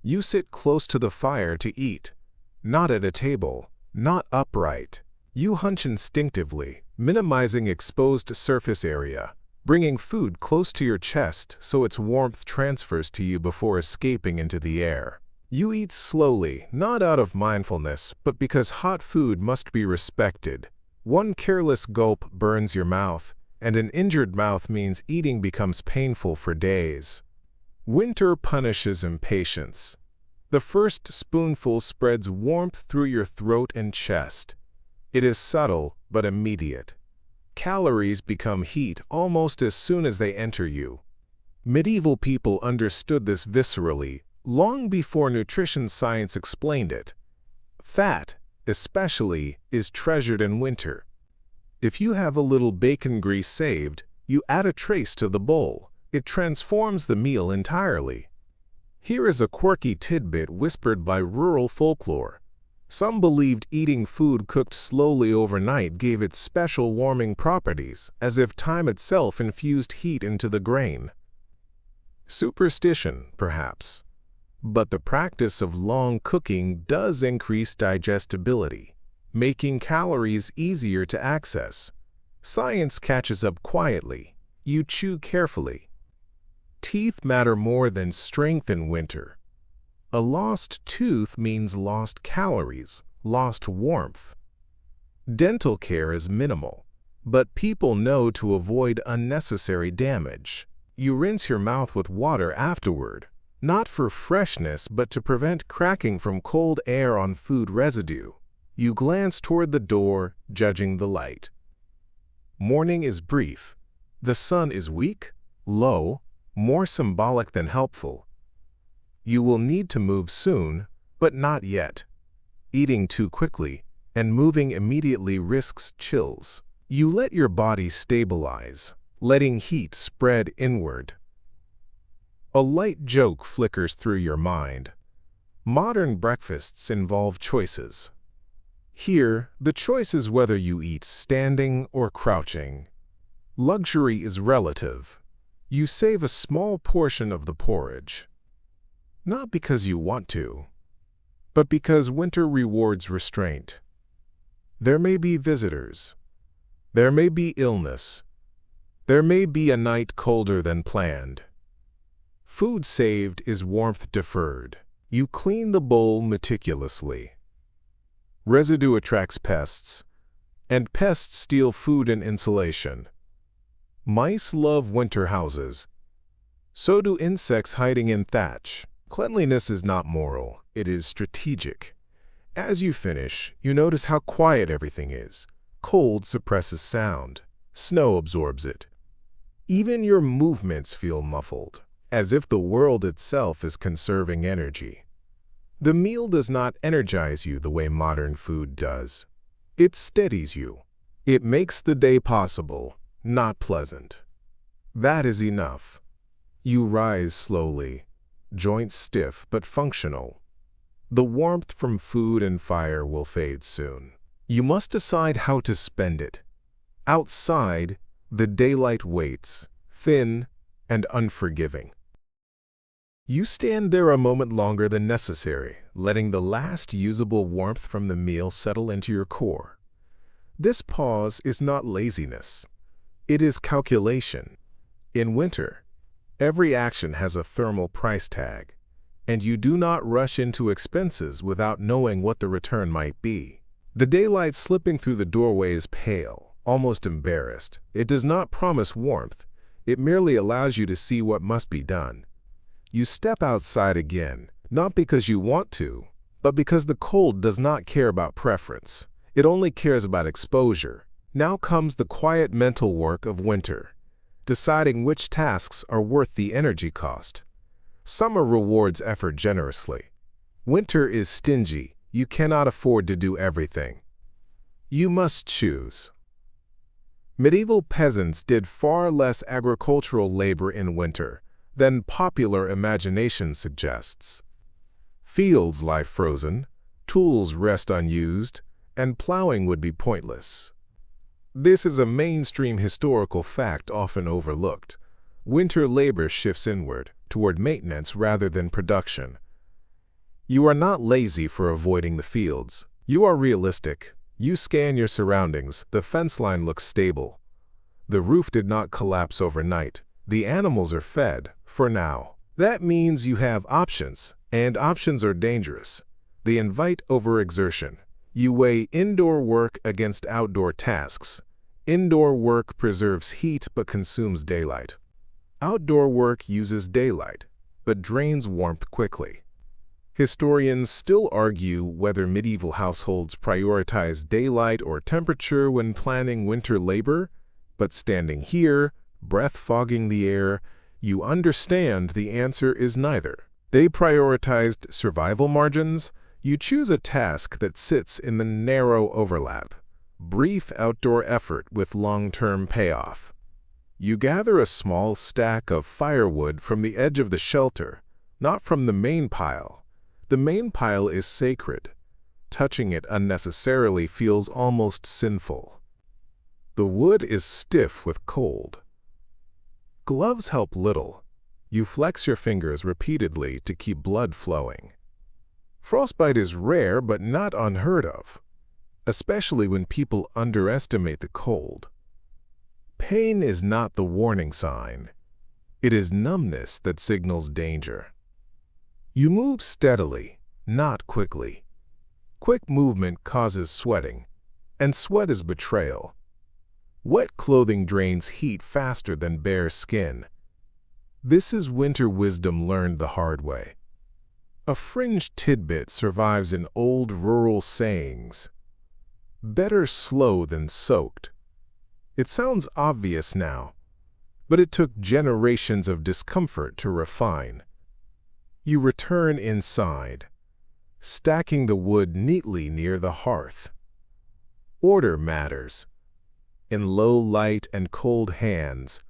You sit close to the fire to eat, not at a table, not upright. You hunch instinctively, minimizing exposed surface area, bringing food close to your chest so its warmth transfers to you before escaping into the air. You eat slowly, not out of mindfulness, but because hot food must be respected. One careless gulp burns your mouth, and an injured mouth means eating becomes painful for days. Winter punishes impatience. The first spoonful spreads warmth through your throat and chest. It is subtle but immediate. Calories become heat almost as soon as they enter you. Medieval people understood this viscerally, long before nutrition science explained it. Fat, especially, is treasured in winter. If you have a little bacon grease saved, you add a trace to the bowl. It transforms the meal entirely. Here is a quirky tidbit whispered by rural folklore. Some believed eating food cooked slowly overnight gave it special warming properties, as if time itself infused heat into the grain. Superstition, perhaps. But the practice of long cooking does increase digestibility, making calories easier to access. Science catches up quietly. You chew carefully. Teeth matter more than strength in winter. A lost tooth means lost calories, lost warmth. Dental care is minimal, but people know to avoid unnecessary damage. You rinse your mouth with water afterward, not for freshness but to prevent cracking from cold air on food residue. You glance toward the door, judging the light. Morning is brief. The sun is weak, low, more symbolic than helpful. You will need to move soon, but not yet. Eating too quickly and moving immediately risks chills. You let your body stabilize, letting heat spread inward. A light joke flickers through your mind. Modern breakfasts involve choices. Here, the choice is whether you eat standing or crouching. Luxury is relative. You save a small portion of the porridge. Not because you want to, but because winter rewards restraint. There may be visitors. There may be illness. There may be a night colder than planned. Food saved is warmth deferred. You clean the bowl meticulously. Residue attracts pests, and pests steal food and insulation. Mice love winter houses. So do insects hiding in thatch. Cleanliness is not moral, it is strategic. As you finish, you notice how quiet everything is. Cold suppresses sound. Snow absorbs it. Even your movements feel muffled, as if the world itself is conserving energy. The meal does not energize you the way modern food does. It steadies you. It makes the day possible, not pleasant. That is enough. You rise slowly, joints stiff but functional. The warmth from food and fire will fade soon. You must decide how to spend it. Outside, the daylight waits, thin and unforgiving. You stand there a moment longer than necessary, letting the last usable warmth from the meal settle into your core. This pause is not laziness. It is calculation. In winter, every action has a thermal price tag, and you do not rush into expenses without knowing what the return might be. The daylight slipping through the doorway is pale, almost embarrassed. It does not promise warmth. It merely allows you to see what must be done. You step outside again, not because you want to, but because the cold does not care about preference. It only cares about exposure. Now comes the quiet mental work of winter, deciding which tasks are worth the energy cost. Summer rewards effort generously. Winter is stingy. You cannot afford to do everything. You must choose. Medieval peasants did far less agricultural labor in winter than popular imagination suggests. Fields lie frozen, tools rest unused, and plowing would be pointless. This is a mainstream historical fact often overlooked. Winter labor shifts inward, toward maintenance rather than production. You are not lazy for avoiding the fields. You are realistic. You scan your surroundings. The fence line looks stable. The roof did not collapse overnight. The animals are fed, for now. That means you have options, and options are dangerous. They invite overexertion. You weigh indoor work against outdoor tasks. Indoor work preserves heat but consumes daylight. Outdoor work uses daylight, but drains warmth quickly. Historians still argue whether medieval households prioritized daylight or temperature when planning winter labor, but standing here, breath fogging the air, you understand the answer is neither. They prioritized survival margins. You choose a task that sits in the narrow overlap. Brief outdoor effort with long-term payoff. You gather a small stack of firewood from the edge of the shelter, not from the main pile. The main pile is sacred. Touching it unnecessarily feels almost sinful. The wood is stiff with cold. Gloves help little. You flex your fingers repeatedly to keep blood flowing. Frostbite is rare but not unheard of, especially when people underestimate the cold. Pain is not the warning sign. It is numbness that signals danger. You move steadily, not quickly. Quick movement causes sweating, and sweat is betrayal. Wet clothing drains heat faster than bare skin. This is winter wisdom learned the hard way. A fringed tidbit survives in old rural sayings. Better slow than soaked. It sounds obvious now, but it took generations of discomfort to refine. You return inside, stacking the wood neatly near the hearth. Order matters. In low light and cold hands,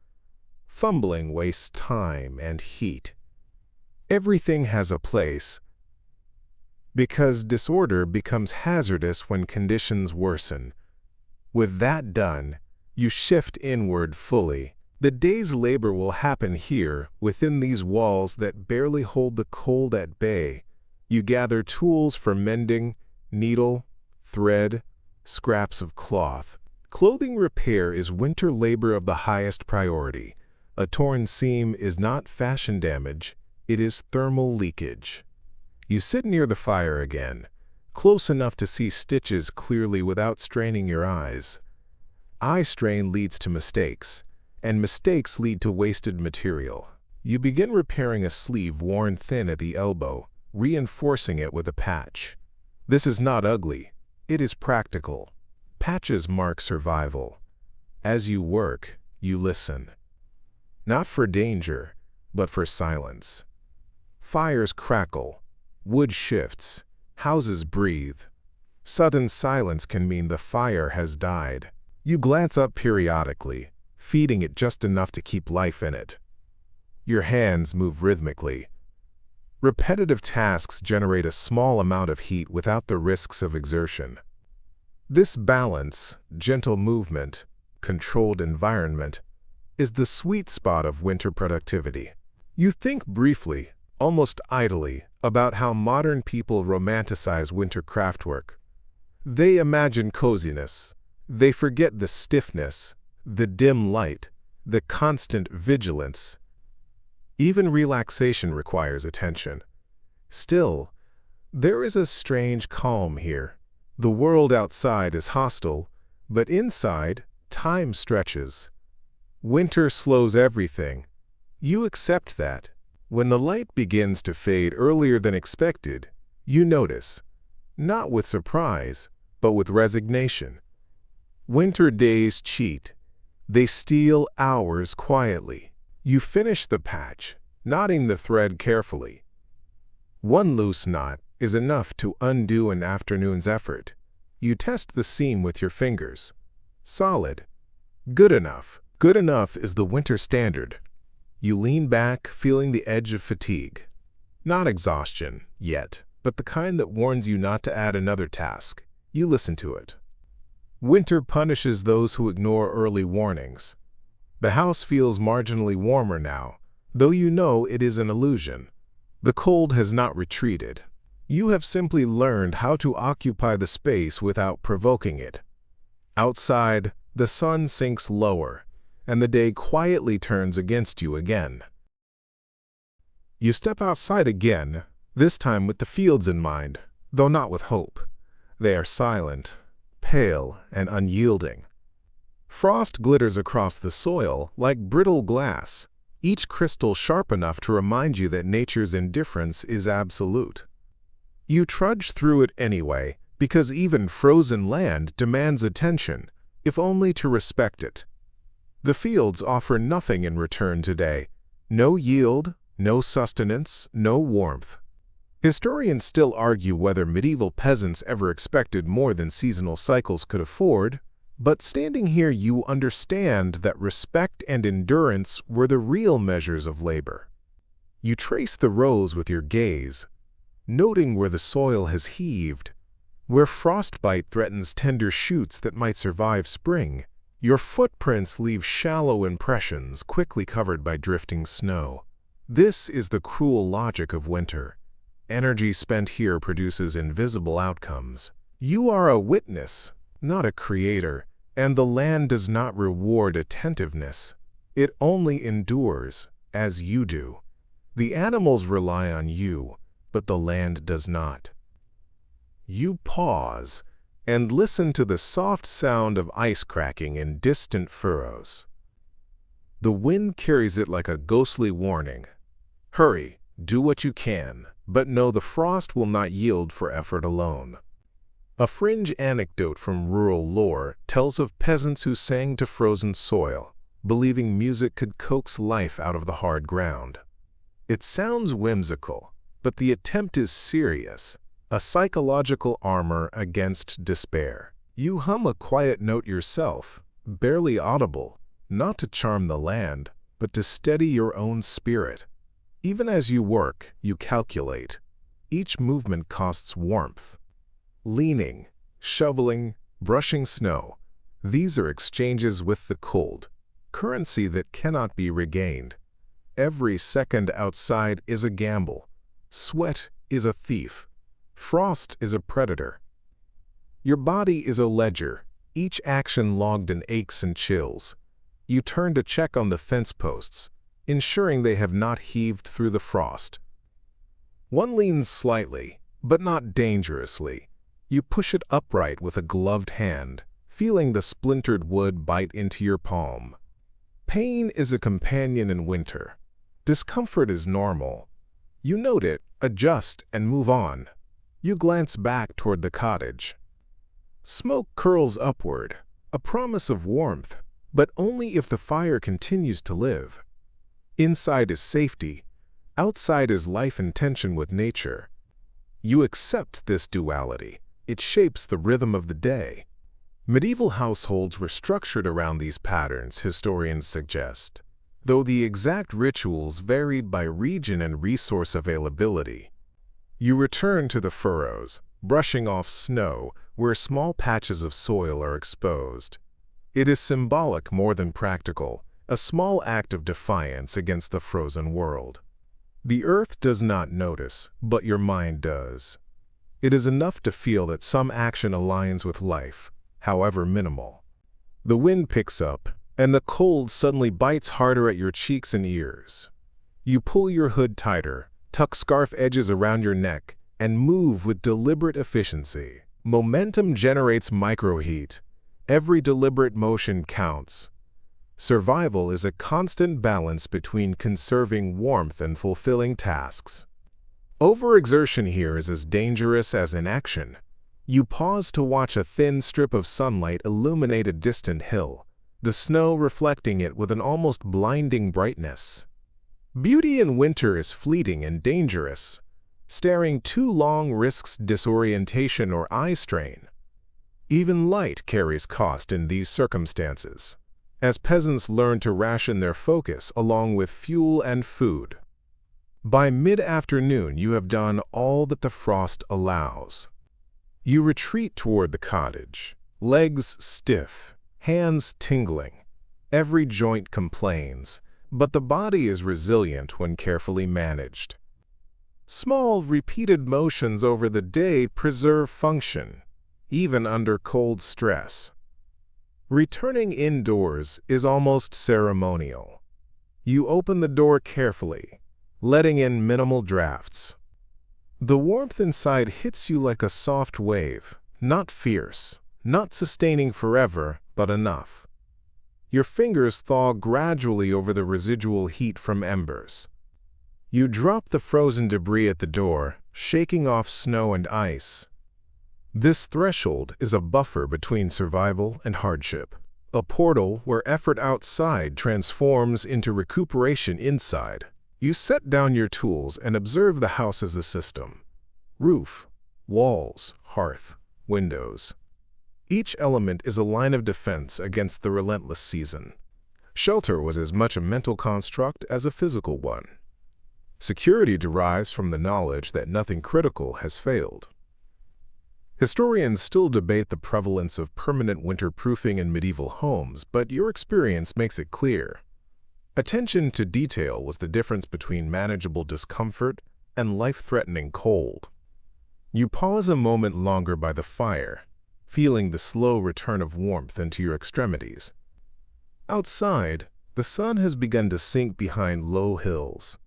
fumbling wastes time and heat. Everything has a place, because disorder becomes hazardous when conditions worsen. With that done, you shift inward fully. The day's labor will happen here, within these walls that barely hold the cold at bay. You gather tools for mending, needle, thread, scraps of cloth. Clothing repair is winter labor of the highest priority. A torn seam is not fashion damage, it is thermal leakage. You sit near the fire again, close enough to see stitches clearly without straining your eyes. Eye strain leads to mistakes, and mistakes lead to wasted material. You begin repairing a sleeve worn thin at the elbow, reinforcing it with a patch. This is not ugly, it is practical. Patches mark survival. As you work, you listen. Not for danger, but for silence. Fires crackle, wood shifts, houses breathe. Sudden silence can mean the fire has died. You glance up periodically, feeding it just enough to keep life in it. Your hands move rhythmically. Repetitive tasks generate a small amount of heat without the risks of exertion. This balance, gentle movement, controlled environment, is the sweet spot of winter productivity. You think briefly, almost idly, about how modern people romanticize winter craftwork. They imagine coziness. They forget the stiffness, the dim light, the constant vigilance. Even relaxation requires attention. Still, there is a strange calm here. The world outside is hostile, but inside, Time stretches. Winter slows everything. You accept that. When the light begins to fade earlier than expected, you notice, not with surprise, but with resignation. Winter days cheat. They steal hours quietly. You finish the patch, knotting the thread carefully. One loose knot is enough to undo an afternoon's effort. You test the seam with your fingers. Solid. Good enough. Good enough is the winter standard. You lean back, feeling the edge of fatigue. Not exhaustion, yet, but the kind that warns you not to add another task. You listen to it. Winter punishes those who ignore early warnings. The house feels marginally warmer now, though you know it is an illusion. The cold has not retreated. You have simply learned how to occupy the space without provoking it. Outside, the sun sinks lower, and the day quietly turns against you again. You step outside again, this time with the fields in mind, though not with hope. They are silent, pale, and unyielding. Frost glitters across the soil like brittle glass, each crystal sharp enough to remind you that nature's indifference is absolute. You trudge through it anyway, because even frozen land demands attention, if only to respect it. The fields offer nothing in return today. No yield, no sustenance, no warmth. Historians still argue whether medieval peasants ever expected more than seasonal cycles could afford, but standing here you understand that respect and endurance were the real measures of labor. You trace the rows with your gaze, noting where the soil has heaved, where frostbite threatens tender shoots that might survive spring. Your footprints leave shallow impressions quickly covered by drifting snow. This is the cruel logic of winter. Energy spent here produces invisible outcomes. You are a witness, not a creator, and the land does not reward attentiveness. It only endures, as you do. The animals rely on you, but the land does not. You pause and listen to the soft sound of ice cracking in distant furrows. The wind carries it like a ghostly warning. Hurry, do what you can, but know the frost will not yield for effort alone. A fringe anecdote from rural lore tells of peasants who sang to frozen soil, believing music could coax life out of the hard ground. It sounds whimsical, but the attempt is serious. A psychological armor against despair. You hum a quiet note yourself, barely audible, not to charm the land, but to steady your own spirit. Even as you work, you calculate. Each movement costs warmth. Leaning, shoveling, brushing snow, these are exchanges with the cold, currency that cannot be regained. Every second outside is a gamble. Sweat is a thief. Frost is a predator. Your body is a ledger, each action logged in aches and chills. You turn to check on the fence posts, ensuring they have not heaved through the frost. One leans slightly, but not dangerously. You push it upright with a gloved hand, feeling the splintered wood bite into your palm. Pain is a companion in winter. Discomfort is normal. You note it, adjust, and move on. You glance back toward the cottage. Smoke curls upward, a promise of warmth, but only if the fire continues to live. Inside is safety, outside is life in tension with nature. You accept this duality. It shapes the rhythm of the day. Medieval households were structured around these patterns, historians suggest, though the exact rituals varied by region and resource availability. You return to the furrows, brushing off snow where small patches of soil are exposed. It is symbolic more than practical, a small act of defiance against the frozen world. The earth does not notice, but your mind does. It is enough to feel that some action aligns with life, however minimal. The wind picks up, and the cold suddenly bites harder at your cheeks and ears. You pull your hood tighter, tuck scarf edges around your neck, and move with deliberate efficiency. Momentum generates microheat. Every deliberate motion counts. Survival is a constant balance between conserving warmth and fulfilling tasks. Overexertion here is as dangerous as inaction. You pause to watch a thin strip of sunlight illuminate a distant hill, the snow reflecting it with an almost blinding brightness. Beauty in winter is fleeting and dangerous. Staring too long risks disorientation or eye strain. Even light carries cost in these circumstances, as peasants learn to ration their focus along with fuel and food. By mid-afternoon, you have done all that the frost allows. You retreat toward the cottage, legs stiff, hands tingling. Every joint complains, but the body is resilient when carefully managed. Small, repeated motions over the day preserve function, even under cold stress. Returning indoors is almost ceremonial. You open the door carefully, letting in minimal drafts. The warmth inside hits you like a soft wave, not fierce, not sustaining forever, but enough. Your fingers thaw gradually over the residual heat from embers. You drop the frozen debris at the door, shaking off snow and ice. This threshold is a buffer between survival and hardship, a portal where effort outside transforms into recuperation inside. You set down your tools and observe the house as a system. Roof, walls, hearth, windows. Each element is a line of defense against the relentless season. Shelter was as much a mental construct as a physical one. Security derives from the knowledge that nothing critical has failed. Historians still debate the prevalence of permanent winterproofing in medieval homes, but your experience makes it clear. Attention to detail was the difference between manageable discomfort and life-threatening cold. You pause a moment longer by the fire, feeling the slow return of warmth into your extremities. Outside, the sun has begun to sink behind low hills,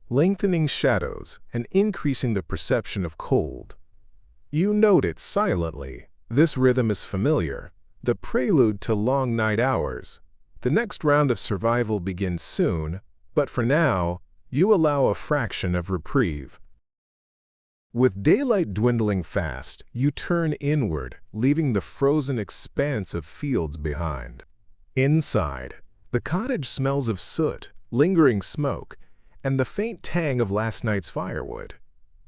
lengthening shadows and increasing the perception of cold. You note it silently. This rhythm is familiar, the prelude to long night hours. The next round of survival begins soon, but for now, you allow a fraction of reprieve. With daylight dwindling fast, you turn inward, leaving the frozen expanse of fields behind. Inside, the cottage smells of soot, lingering smoke, and the faint tang of last night's firewood,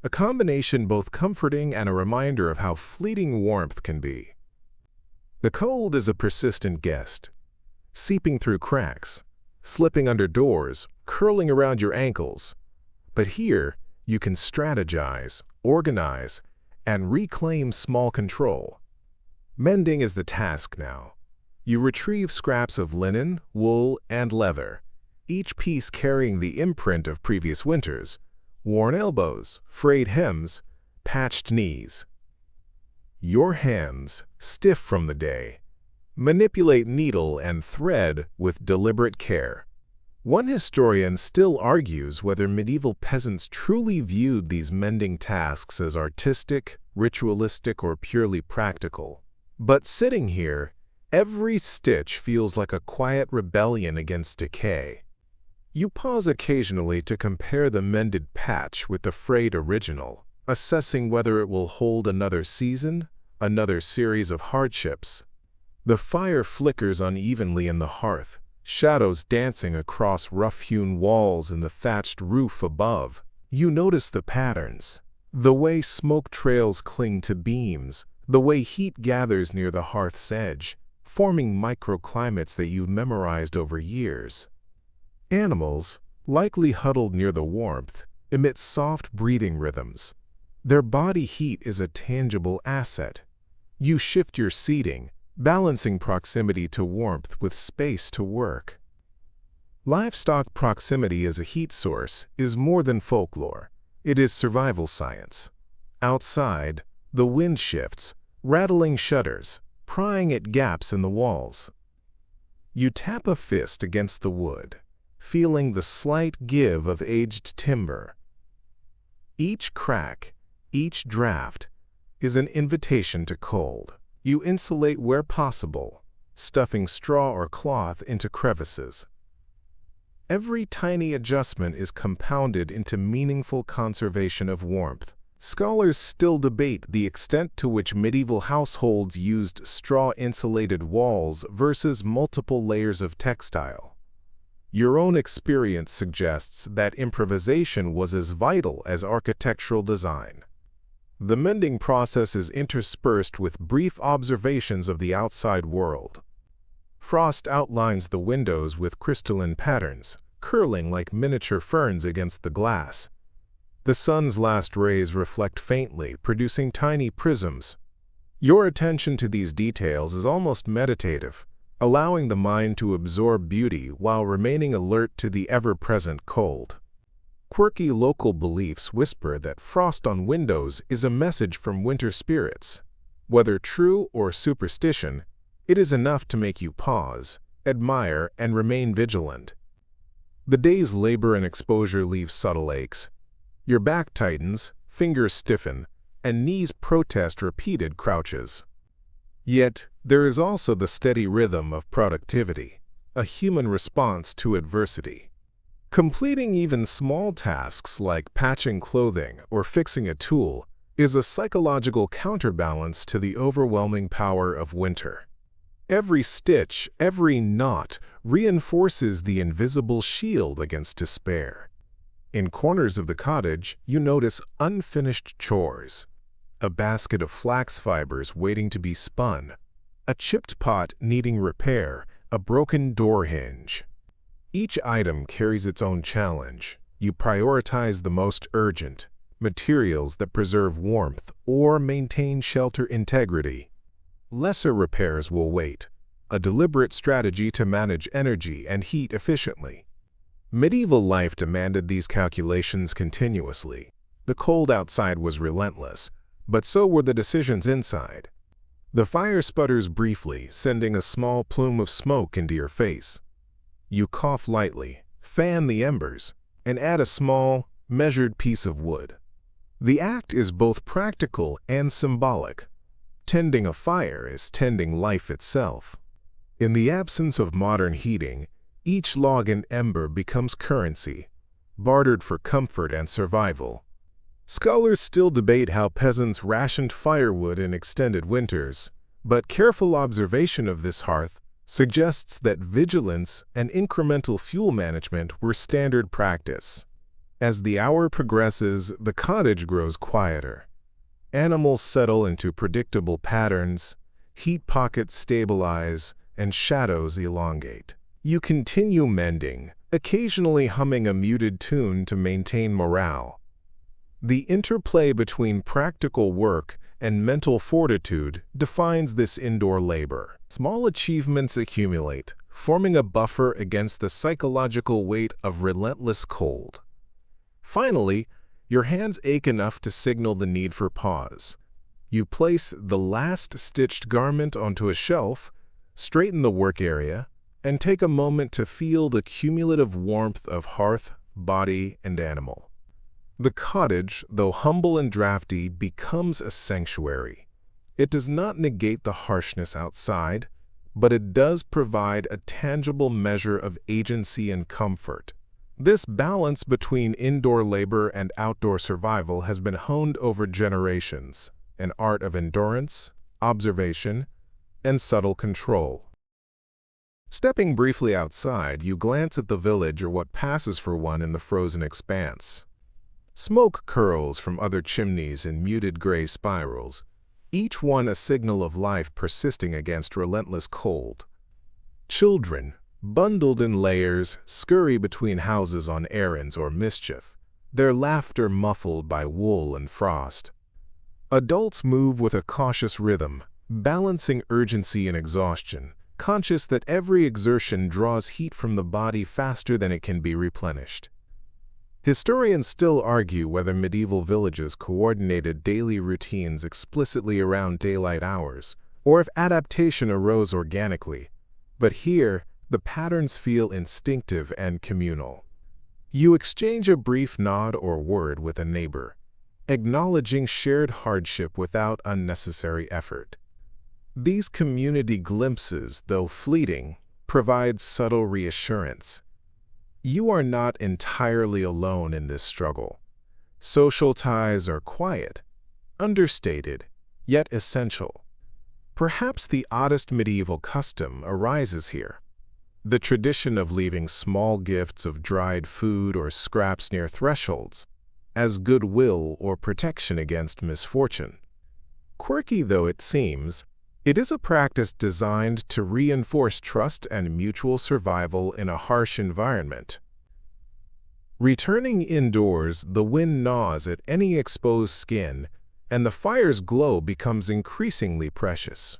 a combination both comforting and a reminder of how fleeting warmth can be. The cold is a persistent guest, seeping through cracks, slipping under doors, curling around your ankles. But here, you can strategize, organize, and reclaim small control. Mending is the task now. You retrieve scraps of linen, wool, and leather, each piece carrying the imprint of previous winters, worn elbows, frayed hems, patched knees. Your hands, stiff from the day, manipulate needle and thread with deliberate care. One historian still argues whether medieval peasants truly viewed these mending tasks as artistic, ritualistic, or purely practical. But sitting here, every stitch feels like a quiet rebellion against decay. You pause occasionally to compare the mended patch with the frayed original, assessing whether it will hold another season, another series of hardships. The fire flickers unevenly in the hearth, shadows dancing across rough-hewn walls and the thatched roof above. You notice the patterns, the way smoke trails cling to beams, the way heat gathers near the hearth's edge, forming microclimates that you've memorized over years. Animals, likely huddled near the warmth, emit soft breathing rhythms. Their body heat is a tangible asset. You shift your seating, balancing proximity to warmth with space to work. Livestock proximity as a heat source is more than folklore. It is survival science. Outside, the wind shifts, rattling shutters, prying at gaps in the walls. You tap a fist against the wood, feeling the slight give of aged timber. Each crack, each draft, is an invitation to cold. You insulate where possible, stuffing straw or cloth into crevices. Every tiny adjustment is compounded into meaningful conservation of warmth. Scholars still debate the extent to which medieval households used straw-insulated walls versus multiple layers of textile. Your own experience suggests that improvisation was as vital as architectural design. The mending process is interspersed with brief observations of the outside world. Frost outlines the windows with crystalline patterns, curling like miniature ferns against the glass. The sun's last rays reflect faintly, producing tiny prisms. Your attention to these details is almost meditative, allowing the mind to absorb beauty while remaining alert to the ever-present cold. Quirky local beliefs whisper that frost on windows is a message from winter spirits. Whether true or superstition, it is enough to make you pause, admire, and remain vigilant. The day's labor and exposure leave subtle aches. Your back tightens, fingers stiffen, and knees protest repeated crouches. Yet, there is also the steady rhythm of productivity, a human response to adversity. Completing even small tasks like patching clothing or fixing a tool is a psychological counterbalance to the overwhelming power of winter. Every stitch, every knot reinforces the invisible shield against despair. In corners of the cottage, you notice unfinished chores. A basket of flax fibers waiting to be spun, a chipped pot needing repair, a broken door hinge. Each item carries its own challenge. You prioritize the most urgent, materials that preserve warmth or maintain shelter integrity. Lesser repairs will wait, a deliberate strategy to manage energy and heat efficiently. Medieval life demanded these calculations continuously. The cold outside was relentless, but so were the decisions inside. The fire sputters briefly, sending a small plume of smoke into your face. You cough lightly, fan the embers, and add a small, measured piece of wood. The act is both practical and symbolic. Tending a fire is tending life itself. In the absence of modern heating, each log and ember becomes currency, bartered for comfort and survival. Scholars still debate how peasants rationed firewood in extended winters, but careful observation of this hearth suggests that vigilance and incremental fuel management were standard practice. As the hour progresses, the cottage grows quieter. Animals settle into predictable patterns, heat pockets stabilize, and shadows elongate. You continue mending, occasionally humming a muted tune to maintain morale. The interplay between practical work and mental fortitude defines this indoor labor. Small achievements accumulate, forming a buffer against the psychological weight of relentless cold. Finally, your hands ache enough to signal the need for pause. You place the last stitched garment onto a shelf, straighten the work area, and take a moment to feel the cumulative warmth of hearth, body, and animal. The cottage, though humble and drafty, becomes a sanctuary. It does not negate the harshness outside, but it does provide a tangible measure of agency and comfort. This balance between indoor labor and outdoor survival has been honed over generations, an art of endurance, observation, and subtle control. Stepping briefly outside, you glance at the village or what passes for one in the frozen expanse. Smoke curls from other chimneys in muted gray spirals, each one a signal of life persisting against relentless cold. Children, bundled in layers, scurry between houses on errands or mischief, their laughter muffled by wool and frost. Adults move with a cautious rhythm, balancing urgency and exhaustion, conscious that every exertion draws heat from the body faster than it can be replenished. Historians still argue whether medieval villages coordinated daily routines explicitly around daylight hours, or if adaptation arose organically. But here, the patterns feel instinctive and communal. You exchange a brief nod or word with a neighbor, acknowledging shared hardship without unnecessary effort. These community glimpses, though fleeting, provide subtle reassurance. You are not entirely alone in this struggle. Social ties are quiet, understated, yet essential. Perhaps the oddest medieval custom arises here. The tradition of leaving small gifts of dried food or scraps near thresholds, as goodwill or protection against misfortune. Quirky though it seems, it is a practice designed to reinforce trust and mutual survival in a harsh environment. Returning indoors, the wind gnaws at any exposed skin, and the fire's glow becomes increasingly precious.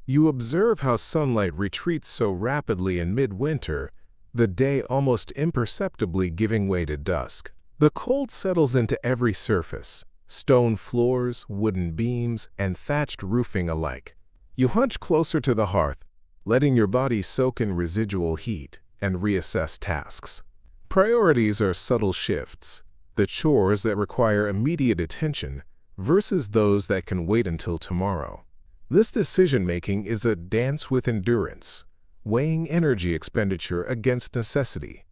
You observe how sunlight retreats so rapidly in midwinter, the day almost imperceptibly giving way to dusk. The cold settles into every surface, stone floors, wooden beams, and thatched roofing alike. You hunch closer to the hearth, letting your body soak in residual heat, and reassess tasks. Priorities are subtle shifts, the chores that require immediate attention versus those that can wait until tomorrow. This decision-making is a dance with endurance, weighing energy expenditure against necessity.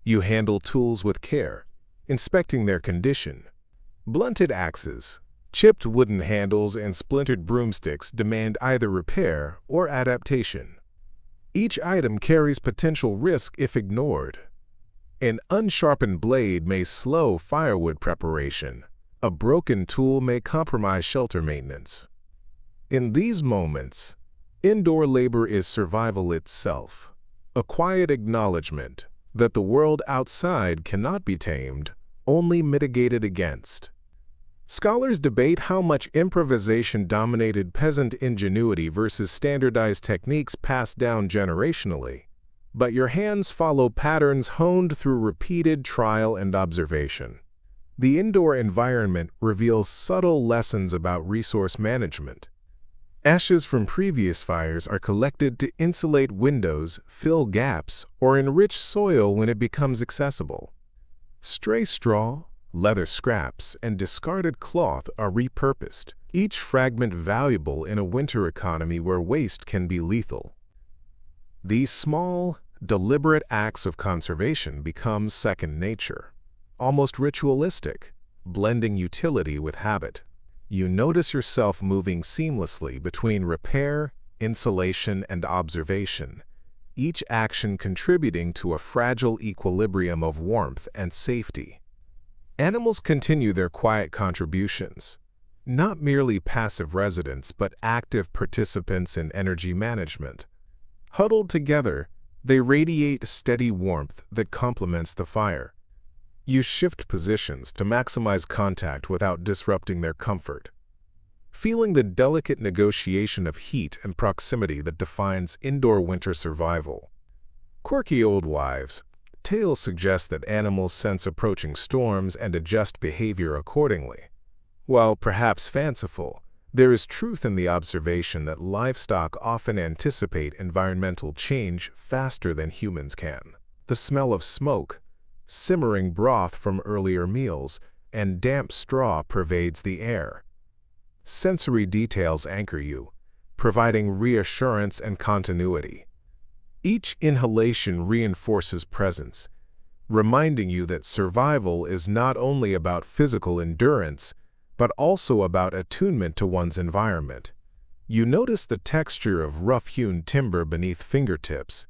You handle tools with care, inspecting their condition. Blunted axes, chipped wooden handles, and splintered broomsticks demand either repair or adaptation. Each item carries potential risk if ignored. An unsharpened blade may slow firewood preparation. A broken tool may compromise shelter maintenance. In these moments, indoor labor is survival itself, a quiet acknowledgement that the world outside cannot be tamed, only mitigated against. Scholars debate how much improvisation dominated peasant ingenuity versus standardized techniques passed down generationally, but your hands follow patterns honed through repeated trial and observation. The indoor environment reveals subtle lessons about resource management. Ashes from previous fires are collected to insulate windows, fill gaps, or enrich soil when it becomes accessible. Stray straw, leather scraps, and discarded cloth are repurposed, each fragment valuable in a winter economy where waste can be lethal. These small, deliberate acts of conservation become second nature, almost ritualistic, blending utility with habit. You notice yourself moving seamlessly between repair, insulation, and observation, each action contributing to a fragile equilibrium of warmth and safety. Animals continue their quiet contributions, not merely passive residents but active participants in energy management. Huddled together, they radiate steady warmth that complements the fire. You shift positions to maximize contact without disrupting their comfort, feeling the delicate negotiation of heat and proximity that defines indoor winter survival. Quirky old wives' tales suggest that animals sense approaching storms and adjust behavior accordingly. While perhaps fanciful, there is truth in the observation that livestock often anticipate environmental change faster than humans can. The smell of smoke, simmering broth from earlier meals, and damp straw pervades the air. Sensory details anchor you, providing reassurance and continuity. Each inhalation reinforces presence, reminding you that survival is not only about physical endurance, but also about attunement to one's environment. You notice the texture of rough-hewn timber beneath fingertips,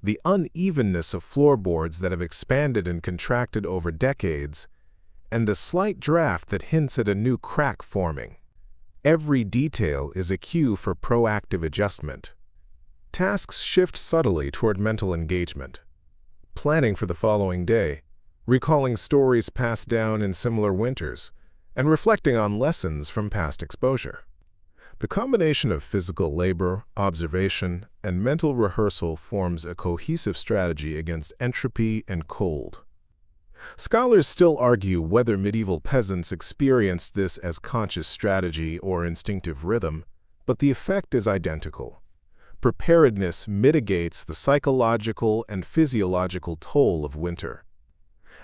the unevenness of floorboards that have expanded and contracted over decades, and the slight draft that hints at a new crack forming. Every detail is a cue for proactive adjustment. Tasks shift subtly toward mental engagement. Planning for the following day, recalling stories passed down in similar winters, and reflecting on lessons from past exposure. The combination of physical labor, observation, and mental rehearsal forms a cohesive strategy against entropy and cold. Scholars still argue whether medieval peasants experienced this as conscious strategy or instinctive rhythm, but the effect is identical. Preparedness mitigates the psychological and physiological toll of winter.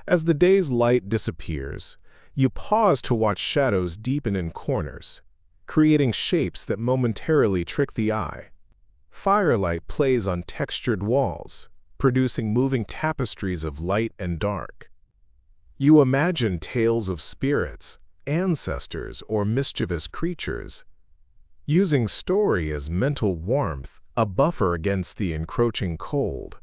As the day's light disappears, you pause to watch shadows deepen in corners. creating shapes that momentarily trick the eye. Firelight plays on textured walls, producing moving tapestries of light and dark. You imagine tales of spirits, ancestors, or mischievous creatures, using story as mental warmth, a buffer against the encroaching cold.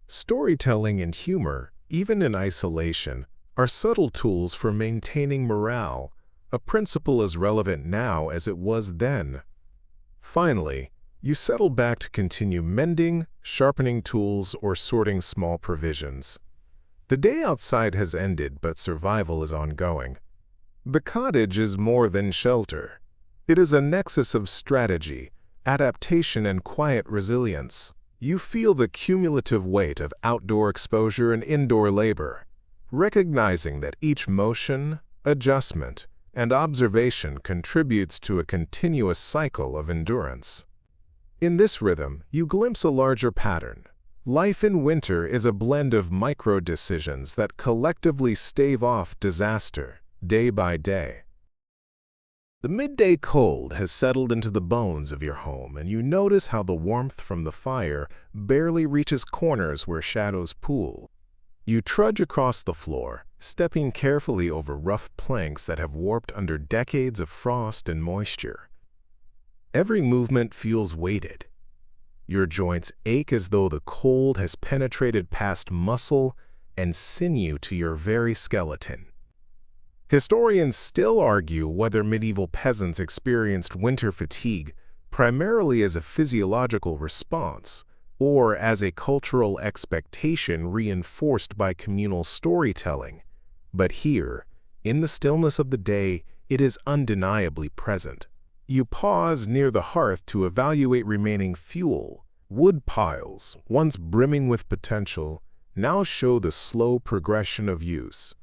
Storytelling and humor, even in isolation, are subtle tools for maintaining morale, a principle as relevant now as it was then. Finally, you settle back to continue mending, sharpening tools, or sorting small provisions. The day outside has ended, but survival is ongoing. The cottage is more than shelter. It is a nexus of strategy, adaptation, and quiet resilience. You feel the cumulative weight of outdoor exposure and indoor labor, recognizing that each motion, adjustment, and observation contributes to a continuous cycle of endurance. In this rhythm, you glimpse a larger pattern. Life in winter is a blend of micro-decisions that collectively stave off disaster, day by day. The midday cold has settled into the bones of your home, and you notice how the warmth from the fire barely reaches corners where shadows pool. You trudge across the floor, stepping carefully over rough planks that have warped under decades of frost and moisture. Every movement feels weighted. Your joints ache as though the cold has penetrated past muscle and sinew to your very skeleton. Historians still argue whether medieval peasants experienced winter fatigue primarily as a physiological response or as a cultural expectation reinforced by communal storytelling. But here, in the stillness of the day, it is undeniably present. You pause near the hearth to evaluate remaining fuel. Wood piles, once brimming with potential, now show the slow progression of use.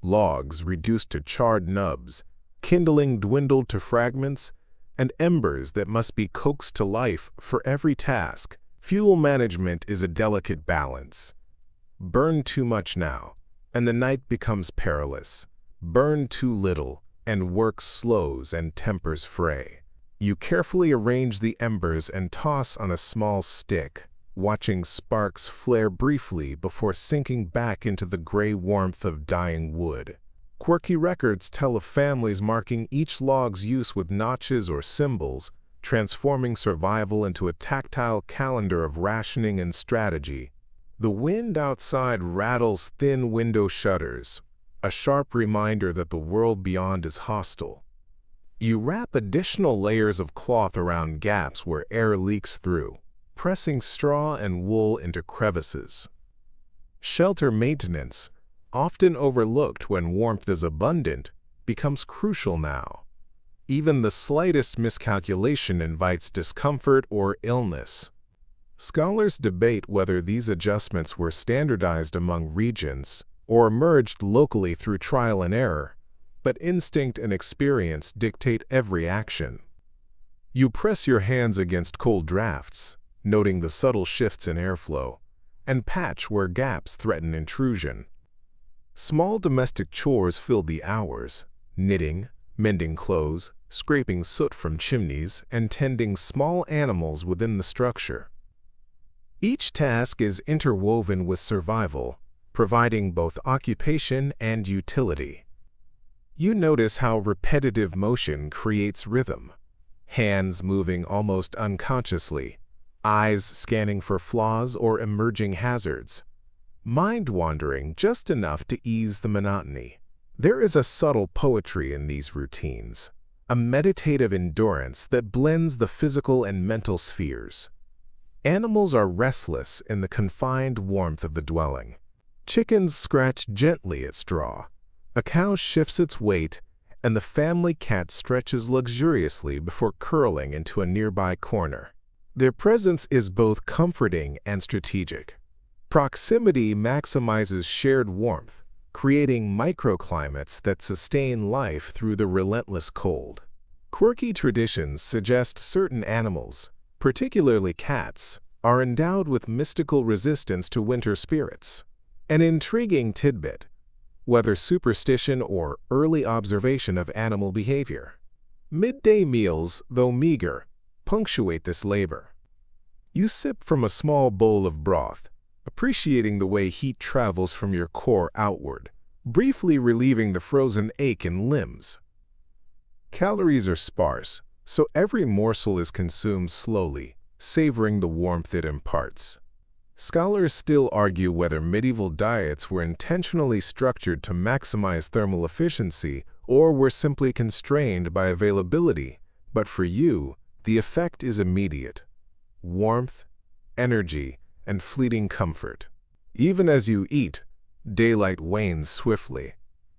Logs reduced to charred nubs, kindling dwindled to fragments, and embers that must be coaxed to life for every task. Fuel management is a delicate balance. Burn too much now, and the night becomes perilous. Burn too little, and work slows and tempers fray. You carefully arrange the embers and toss on a small stick, watching sparks flare briefly before sinking back into the gray warmth of dying wood. Quirky records tell of families marking each log's use with notches or symbols, transforming survival into a tactile calendar of rationing and strategy. The wind outside rattles thin window shutters, a sharp reminder that the world beyond is hostile. You wrap additional layers of cloth around gaps where air leaks through, pressing straw and wool into crevices. Shelter maintenance, often overlooked when warmth is abundant, becomes crucial now. Even the slightest miscalculation invites discomfort or illness. Scholars debate whether these adjustments were standardized among regions or emerged locally through trial and error, but instinct and experience dictate every action. You press your hands against cold drafts, noting the subtle shifts in airflow, and patch where gaps threaten intrusion. Small domestic chores fill the hours: knitting, mending clothes, scraping soot from chimneys, and tending small animals within the structure. Each task is interwoven with survival, providing both occupation and utility. You notice how repetitive motion creates rhythm, hands moving almost unconsciously, eyes scanning for flaws or emerging hazards, mind wandering just enough to ease the monotony. There is a subtle poetry in these routines, a meditative endurance that blends the physical and mental spheres. Animals are restless in the confined warmth of the dwelling. Chickens scratch gently at straw, a cow shifts its weight, and the family cat stretches luxuriously before curling into a nearby corner. Their presence is both comforting and strategic. Proximity maximizes shared warmth, creating microclimates that sustain life through the relentless cold. Quirky traditions suggest certain animals, particularly cats, are endowed with mystical resistance to winter spirits. An intriguing tidbit, whether superstition or early observation of animal behavior. Midday meals, though meager, punctuate this labor. You sip from a small bowl of broth, appreciating the way heat travels from your core outward, briefly relieving the frozen ache in limbs. Calories are sparse, so every morsel is consumed slowly, savoring the warmth it imparts. Scholars still argue whether medieval diets were intentionally structured to maximize thermal efficiency or were simply constrained by availability, but for you, the effect is immediate: warmth, energy, and fleeting comfort. Even as you eat, daylight wanes swiftly.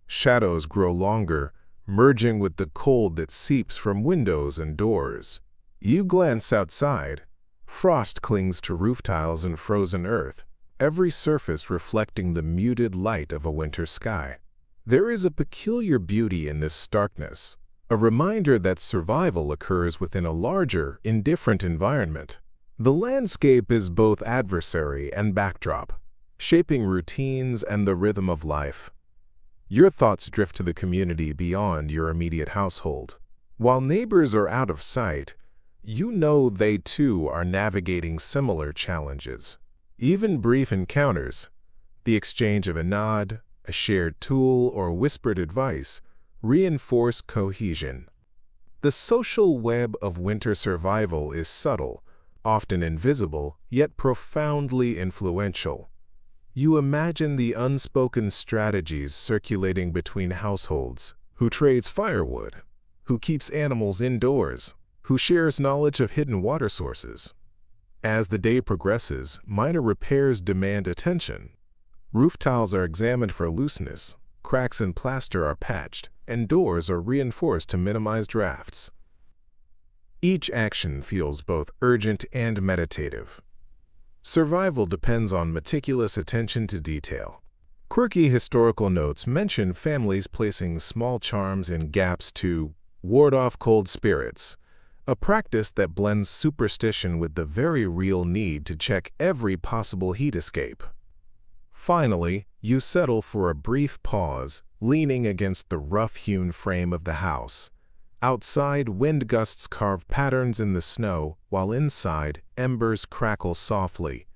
Shadows grow longer, merging with the cold that seeps from windows and doors. You glance outside. Frost clings to roof tiles and frozen earth, every surface reflecting the muted light of a winter sky. There is a peculiar beauty in this starkness, a reminder that survival occurs within a larger, indifferent environment. The landscape is both adversary and backdrop, shaping routines and the rhythm of life. Your thoughts drift to the community beyond your immediate household. While neighbors are out of sight, you know they too are navigating similar challenges. Even brief encounters, the exchange of a nod, a shared tool, or whispered advice, reinforce cohesion. The social web of winter survival is subtle, often invisible, yet profoundly influential. You imagine the unspoken strategies circulating between households: who trades firewood, who keeps animals indoors, who shares knowledge of hidden water sources. As the day progresses, minor repairs demand attention. Roof tiles are examined for looseness, cracks in plaster are patched, and doors are reinforced to minimize drafts. Each action feels both urgent and meditative. Survival depends on meticulous attention to detail. Quirky historical notes mention families placing small charms in gaps to ward off cold spirits, a practice that blends superstition with the very real need to check every possible heat escape. Finally, you settle for a brief pause, leaning against the rough-hewn frame of the house. Outside, wind gusts carve patterns in the snow, while inside, embers crackle softly.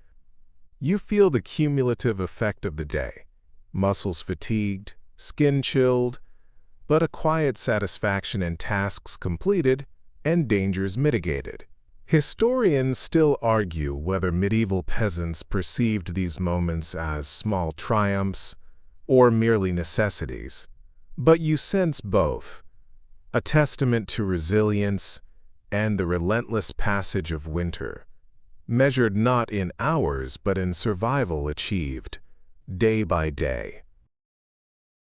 You feel the cumulative effect of the day: muscles fatigued, skin chilled, but a quiet satisfaction in tasks completed and dangers mitigated. Historians still argue whether medieval peasants perceived these moments as small triumphs or merely necessities, but you sense both: a testament to resilience and the relentless passage of winter, measured not in hours but in survival achieved, day by day.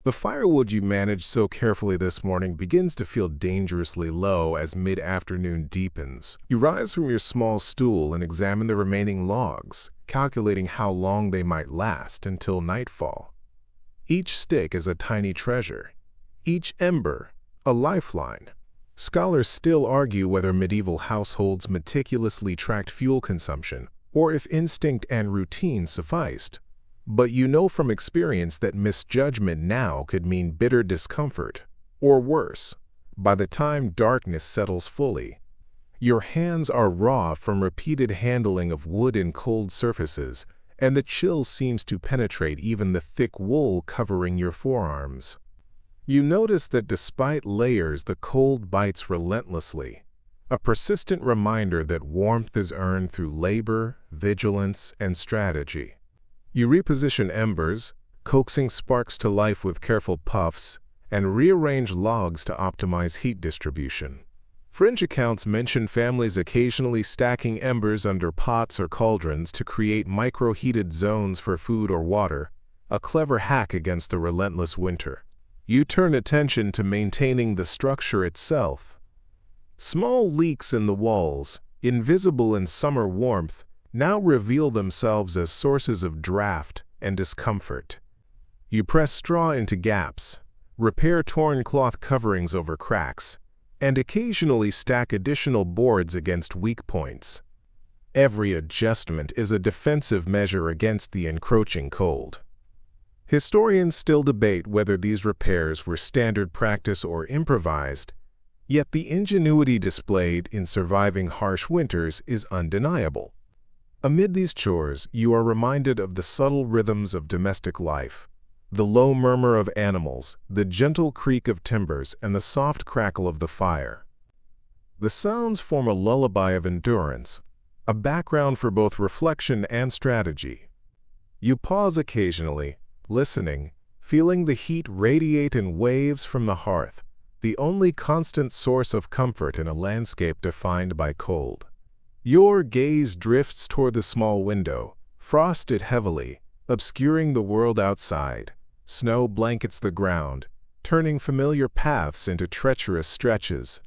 The firewood you managed so carefully this morning begins to feel dangerously low as mid-afternoon deepens. You rise from your small stool and examine the remaining logs, calculating how long they might last until nightfall. Each stick is a tiny treasure, each ember a lifeline. Scholars still argue whether medieval households meticulously tracked fuel consumption, or if instinct and routine sufficed. But you know from experience that misjudgment now could mean bitter discomfort, or worse, by the time darkness settles fully. Your hands are raw from repeated handling of wood and cold surfaces, and the chill seems to penetrate even the thick wool covering your forearms. You notice that despite layers, the cold bites relentlessly, a persistent reminder that warmth is earned through labor, vigilance, and strategy. You reposition embers, coaxing sparks to life with careful puffs, and rearrange logs to optimize heat distribution. Fringe accounts mention families occasionally stacking embers under pots or cauldrons to create micro-heated zones for food or water, a clever hack against the relentless winter. You turn attention to maintaining the structure itself. Small leaks in the walls, invisible in summer warmth, now reveal themselves as sources of draft and discomfort. You press straw into gaps, repair torn cloth coverings over cracks, and occasionally stack additional boards against weak points. Every adjustment is a defensive measure against the encroaching cold. Historians still debate whether these repairs were standard practice or improvised, Yet the ingenuity displayed in surviving harsh winters is undeniable. Amid these chores, you are reminded of the subtle rhythms of domestic life, the low murmur of animals, the gentle creak of timbers, and the soft crackle of the fire. The sounds form a lullaby of endurance, a background for both reflection and strategy. You pause occasionally, listening, feeling the heat radiate in waves from the hearth, the only constant source of comfort in a landscape defined by cold. Your gaze drifts toward the small window, frosted heavily, obscuring the world outside. Snow blankets the ground, turning familiar paths into treacherous stretches.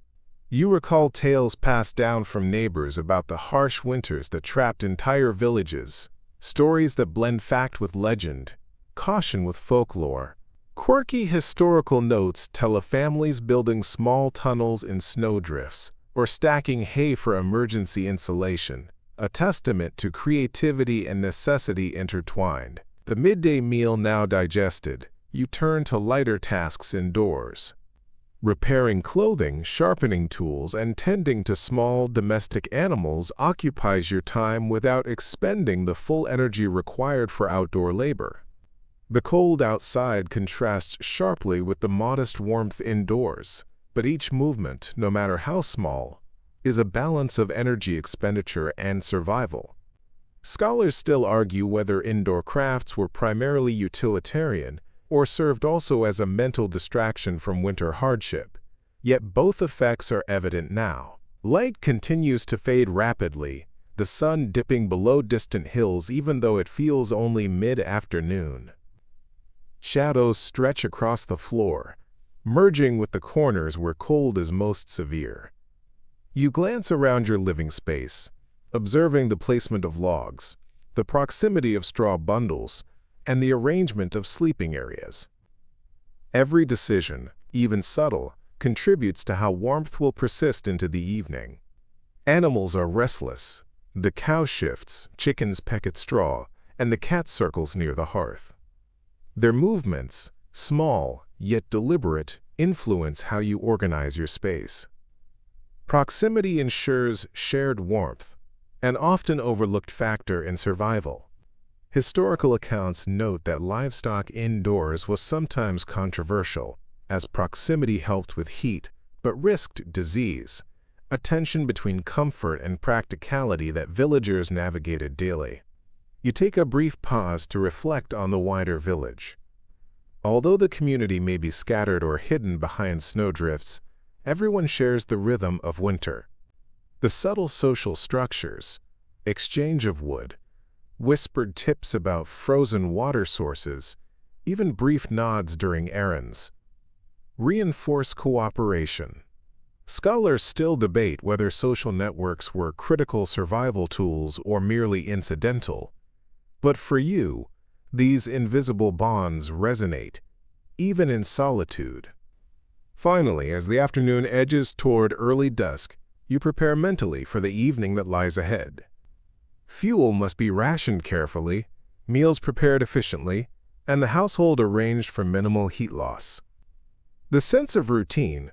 You recall tales passed down from neighbors about the harsh winters that trapped entire villages, stories that blend fact with legend, caution with folklore. Quirky historical notes tell of families building small tunnels in snowdrifts or stacking hay for emergency insulation, a testament to creativity and necessity intertwined. The midday meal now digested, you turn to lighter tasks indoors. Repairing clothing, sharpening tools, and tending to small domestic animals occupies your time without expending the full energy required for outdoor labor. The cold outside contrasts sharply with the modest warmth indoors, but each movement, no matter how small, is a balance of energy expenditure and survival. Scholars still argue whether indoor crafts were primarily utilitarian or served also as a mental distraction from winter hardship, yet both effects are evident now. Light continues to fade rapidly, the sun dipping below distant hills even though it feels only mid-afternoon. Shadows stretch across the floor, merging with the corners where cold is most severe. You glance around your living space, observing the placement of logs, the proximity of straw bundles, and the arrangement of sleeping areas. Every decision, even subtle, contributes to how warmth will persist into the evening. Animals are restless. The cow shifts, chickens peck at straw, and the cat circles near the hearth. Their movements, small yet deliberate, influence how you organize your space. Proximity ensures shared warmth, an often overlooked factor in survival. Historical accounts note that livestock indoors was sometimes controversial, as proximity helped with heat but risked disease, a tension between comfort and practicality that villagers navigated daily. You take a brief pause to reflect on the wider village. Although the community may be scattered or hidden behind snowdrifts, everyone shares the rhythm of winter. The subtle social structures, exchange of wood, whispered tips about frozen water sources, even brief nods during errands, reinforce cooperation. Scholars still debate whether social networks were critical survival tools or merely incidental, but for you, these invisible bonds resonate, even in solitude. Finally, as the afternoon edges toward early dusk, you prepare mentally for the evening that lies ahead. Fuel must be rationed carefully, meals prepared efficiently, and the household arranged for minimal heat loss. The sense of routine,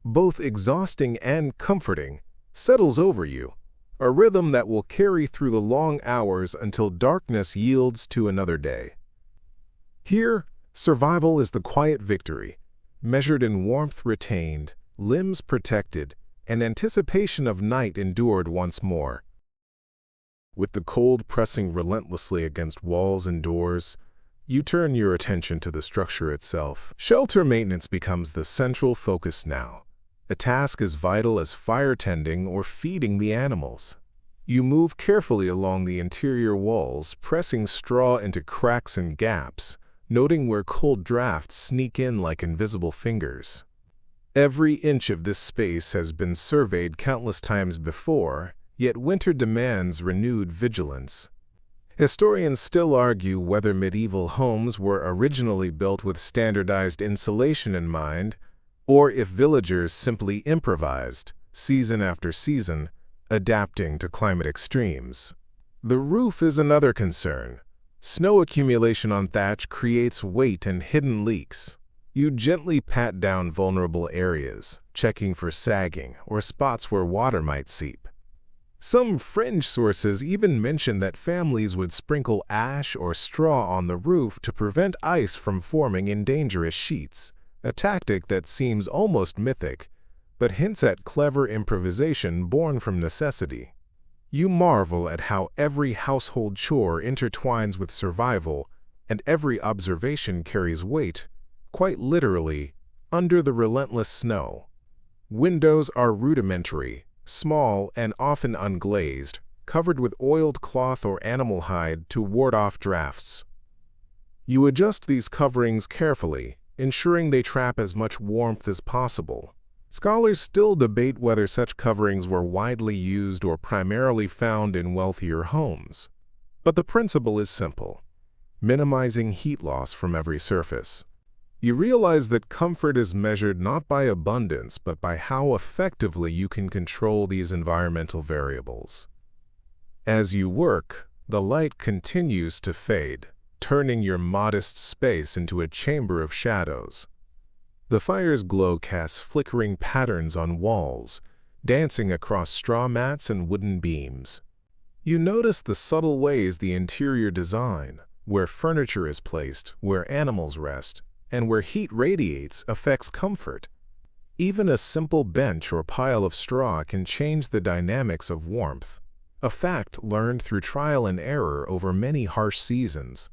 both exhausting and comforting, settles over you, a rhythm that will carry through the long hours until darkness yields to another day. Here, survival is the quiet victory, measured in warmth retained, limbs protected, and anticipation of night endured once more. With the cold pressing relentlessly against walls and doors, you turn your attention to the structure itself. Shelter maintenance becomes the central focus now, a task as vital as fire tending or feeding the animals. You move carefully along the interior walls, pressing straw into cracks and gaps, noting where cold drafts sneak in like invisible fingers. Every inch of this space has been surveyed countless times before, yet winter demands renewed vigilance. Historians still argue whether medieval homes were originally built with standardized insulation in mind, or if villagers simply improvised, season after season, adapting to climate extremes. The roof is another concern. Snow accumulation on thatch creates weight and hidden leaks. You gently pat down vulnerable areas, checking for sagging or spots where water might seep. Some fringe sources even mention that families would sprinkle ash or straw on the roof to prevent ice from forming in dangerous sheets, a tactic that seems almost mythic, but hints at clever improvisation born from necessity. You marvel at how every household chore intertwines with survival, and every observation carries weight, quite literally, under the relentless snow. Windows are rudimentary, small and often unglazed, covered with oiled cloth or animal hide to ward off drafts. You adjust these coverings carefully, ensuring they trap as much warmth as possible. Scholars still debate whether such coverings were widely used or primarily found in wealthier homes. But the principle is simple: minimizing heat loss from every surface. You realize that comfort is measured not by abundance, but by how effectively you can control these environmental variables. As you work, the light continues to fade, turning your modest space into a chamber of shadows. The fire's glow casts flickering patterns on walls, dancing across straw mats and wooden beams. You notice the subtle ways the interior design, where furniture is placed, where animals rest, and where heat radiates, affects comfort. Even a simple bench or pile of straw can change the dynamics of warmth, a fact learned through trial and error over many harsh seasons.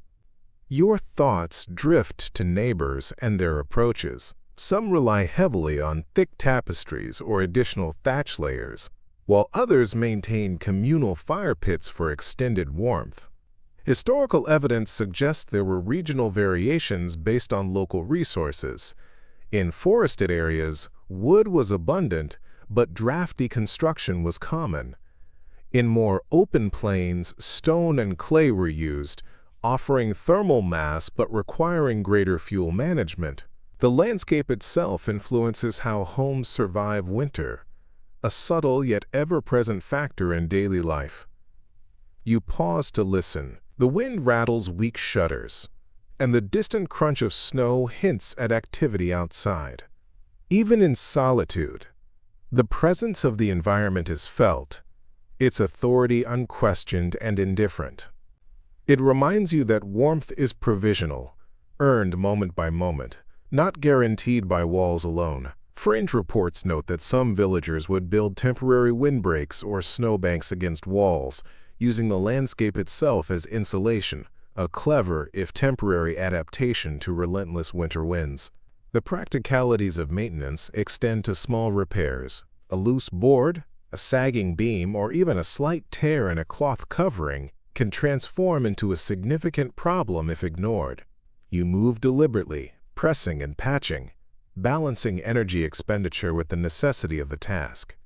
Your thoughts drift to neighbors and their approaches. Some rely heavily on thick tapestries or additional thatch layers, while others maintain communal fire pits for extended warmth. Historical evidence suggests there were regional variations based on local resources. In forested areas, wood was abundant, but drafty construction was common. In more open plains, stone and clay were used, offering thermal mass but requiring greater fuel management. The landscape itself influences how homes survive winter, a subtle yet ever-present factor in daily life. You pause to listen. The wind rattles weak shutters, and the distant crunch of snow hints at activity outside. Even in solitude, the presence of the environment is felt, its authority unquestioned and indifferent. It reminds you that warmth is provisional, earned moment by moment, not guaranteed by walls alone. Fringe reports note that some villagers would build temporary windbreaks or snowbanks against walls, using the landscape itself as insulation, a clever, if temporary, adaptation to relentless winter winds. The practicalities of maintenance extend to small repairs. A loose board, a sagging beam, or even a slight tear in a cloth covering can transform into a significant problem if ignored. You move deliberately, pressing and patching, balancing energy expenditure with the necessity of the task.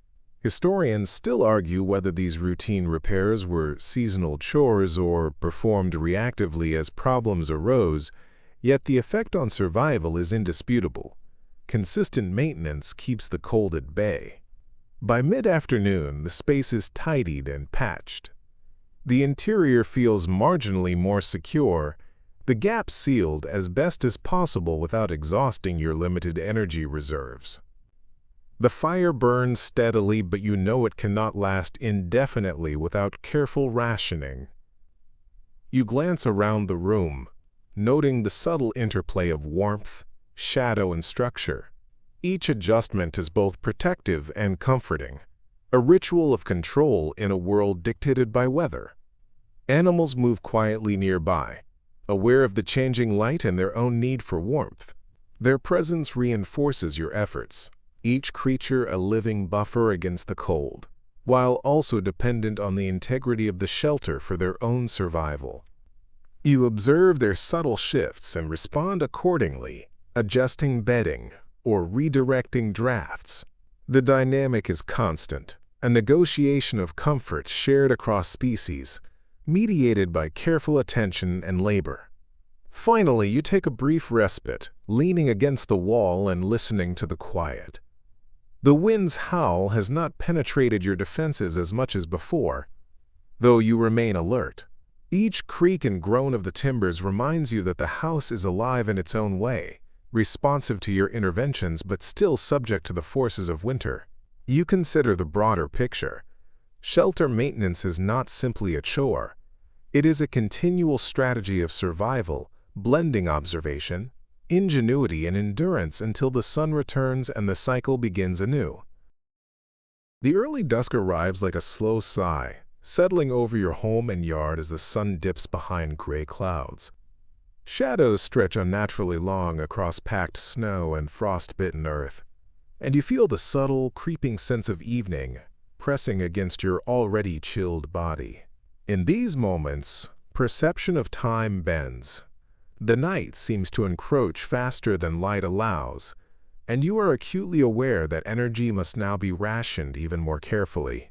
Historians still argue whether these routine repairs were seasonal chores or performed reactively as problems arose, yet the effect on survival is indisputable. Consistent maintenance keeps the cold at bay. By mid-afternoon, the space is tidied and patched. The interior feels marginally more secure, the gaps sealed as best as possible without exhausting your limited energy reserves. The fire burns steadily, but you know it cannot last indefinitely without careful rationing. You glance around the room, noting the subtle interplay of warmth, shadow, and structure. Each adjustment is both protective and comforting, a ritual of control in a world dictated by weather. Animals move quietly nearby, aware of the changing light and their own need for warmth. Their presence reinforces your efforts, each creature a living buffer against the cold, while also dependent on the integrity of the shelter for their own survival. You observe their subtle shifts and respond accordingly, adjusting bedding or redirecting drafts. The dynamic is constant, a negotiation of comfort shared across species, mediated by careful attention and labor. Finally, you take a brief respite, leaning against the wall and listening to the quiet. The wind's howl has not penetrated your defenses as much as before, though you remain alert. Each creak and groan of the timbers reminds you that the house is alive in its own way, responsive to your interventions but still subject to the forces of winter. You consider the broader picture. Shelter maintenance is not simply a chore. It is a continual strategy of survival, blending observation, ingenuity, and endurance until the sun returns and the cycle begins anew. The early dusk arrives like a slow sigh, settling over your home and yard as the sun dips behind gray clouds. Shadows stretch unnaturally long across packed snow and frost-bitten earth, and you feel the subtle, creeping sense of evening pressing against your already chilled body. In these moments, perception of time bends. The night seems to encroach faster than light allows, and you are acutely aware that energy must now be rationed even more carefully.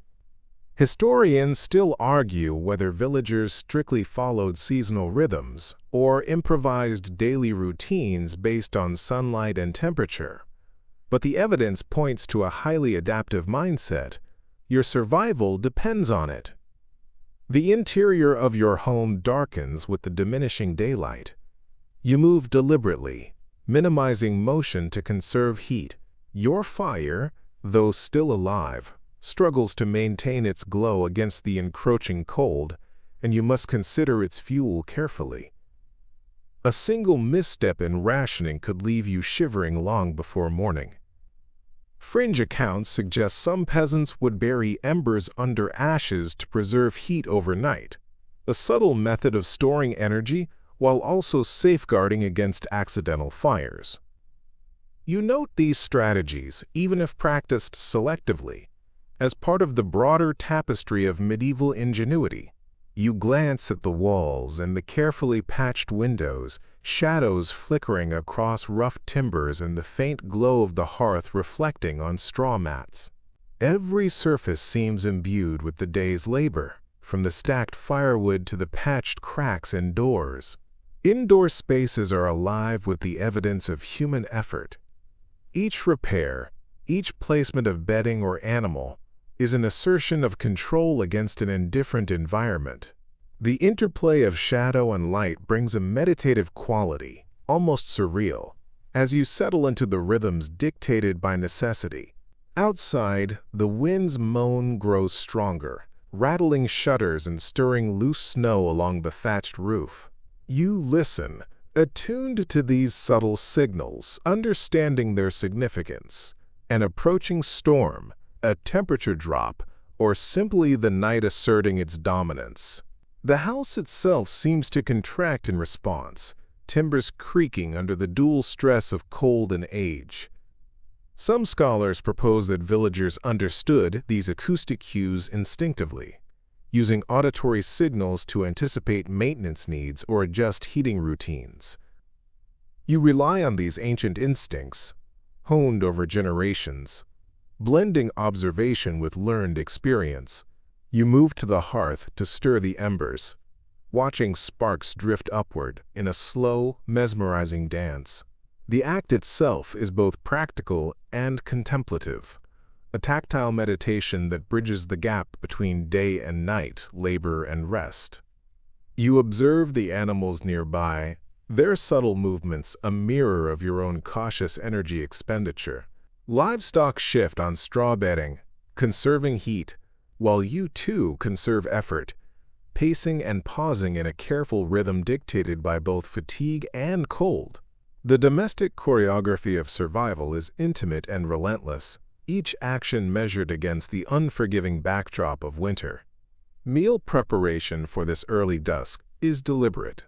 Historians still argue whether villagers strictly followed seasonal rhythms or improvised daily routines based on sunlight and temperature. But the evidence points to a highly adaptive mindset. Your survival depends on it. The interior of your home darkens with the diminishing daylight. You move deliberately, minimizing motion to conserve heat. Your fire, though still alive, struggles to maintain its glow against the encroaching cold, and you must consider its fuel carefully. A single misstep in rationing could leave you shivering long before morning. Fringe accounts suggest some peasants would bury embers under ashes to preserve heat overnight, a subtle method of storing energy while also safeguarding against accidental fires. You note these strategies, even if practiced selectively, as part of the broader tapestry of medieval ingenuity. You glance at the walls and the carefully patched windows, shadows flickering across rough timbers and the faint glow of the hearth reflecting on straw mats. Every surface seems imbued with the day's labor, from the stacked firewood to the patched cracks in doors. Indoor spaces are alive with the evidence of human effort. Each repair, each placement of bedding or animal, is an assertion of control against an indifferent environment. The interplay of shadow and light brings a meditative quality, almost surreal, as you settle into the rhythms dictated by necessity. Outside, the wind's moan grows stronger, rattling shutters and stirring loose snow along the thatched roof. You listen, attuned to these subtle signals, understanding their significance. An approaching storm, a temperature drop, or simply the night asserting its dominance. The house itself seems to contract in response, timbers creaking under the dual stress of cold and age. Some scholars propose that villagers understood these acoustic cues instinctively, using auditory signals to anticipate maintenance needs or adjust heating routines. You rely on these ancient instincts, honed over generations, blending observation with learned experience. You move to the hearth to stir the embers, watching sparks drift upward in a slow, mesmerizing dance. The act itself is both practical and contemplative, a tactile meditation that bridges the gap between day and night, labor and rest. You observe the animals nearby, their subtle movements a mirror of your own cautious energy expenditure. Livestock shift on straw bedding, conserving heat, while you too conserve effort, pacing and pausing in a careful rhythm dictated by both fatigue and cold. The domestic choreography of survival is intimate and relentless, each action measured against the unforgiving backdrop of winter. Meal preparation for this early dusk is deliberate.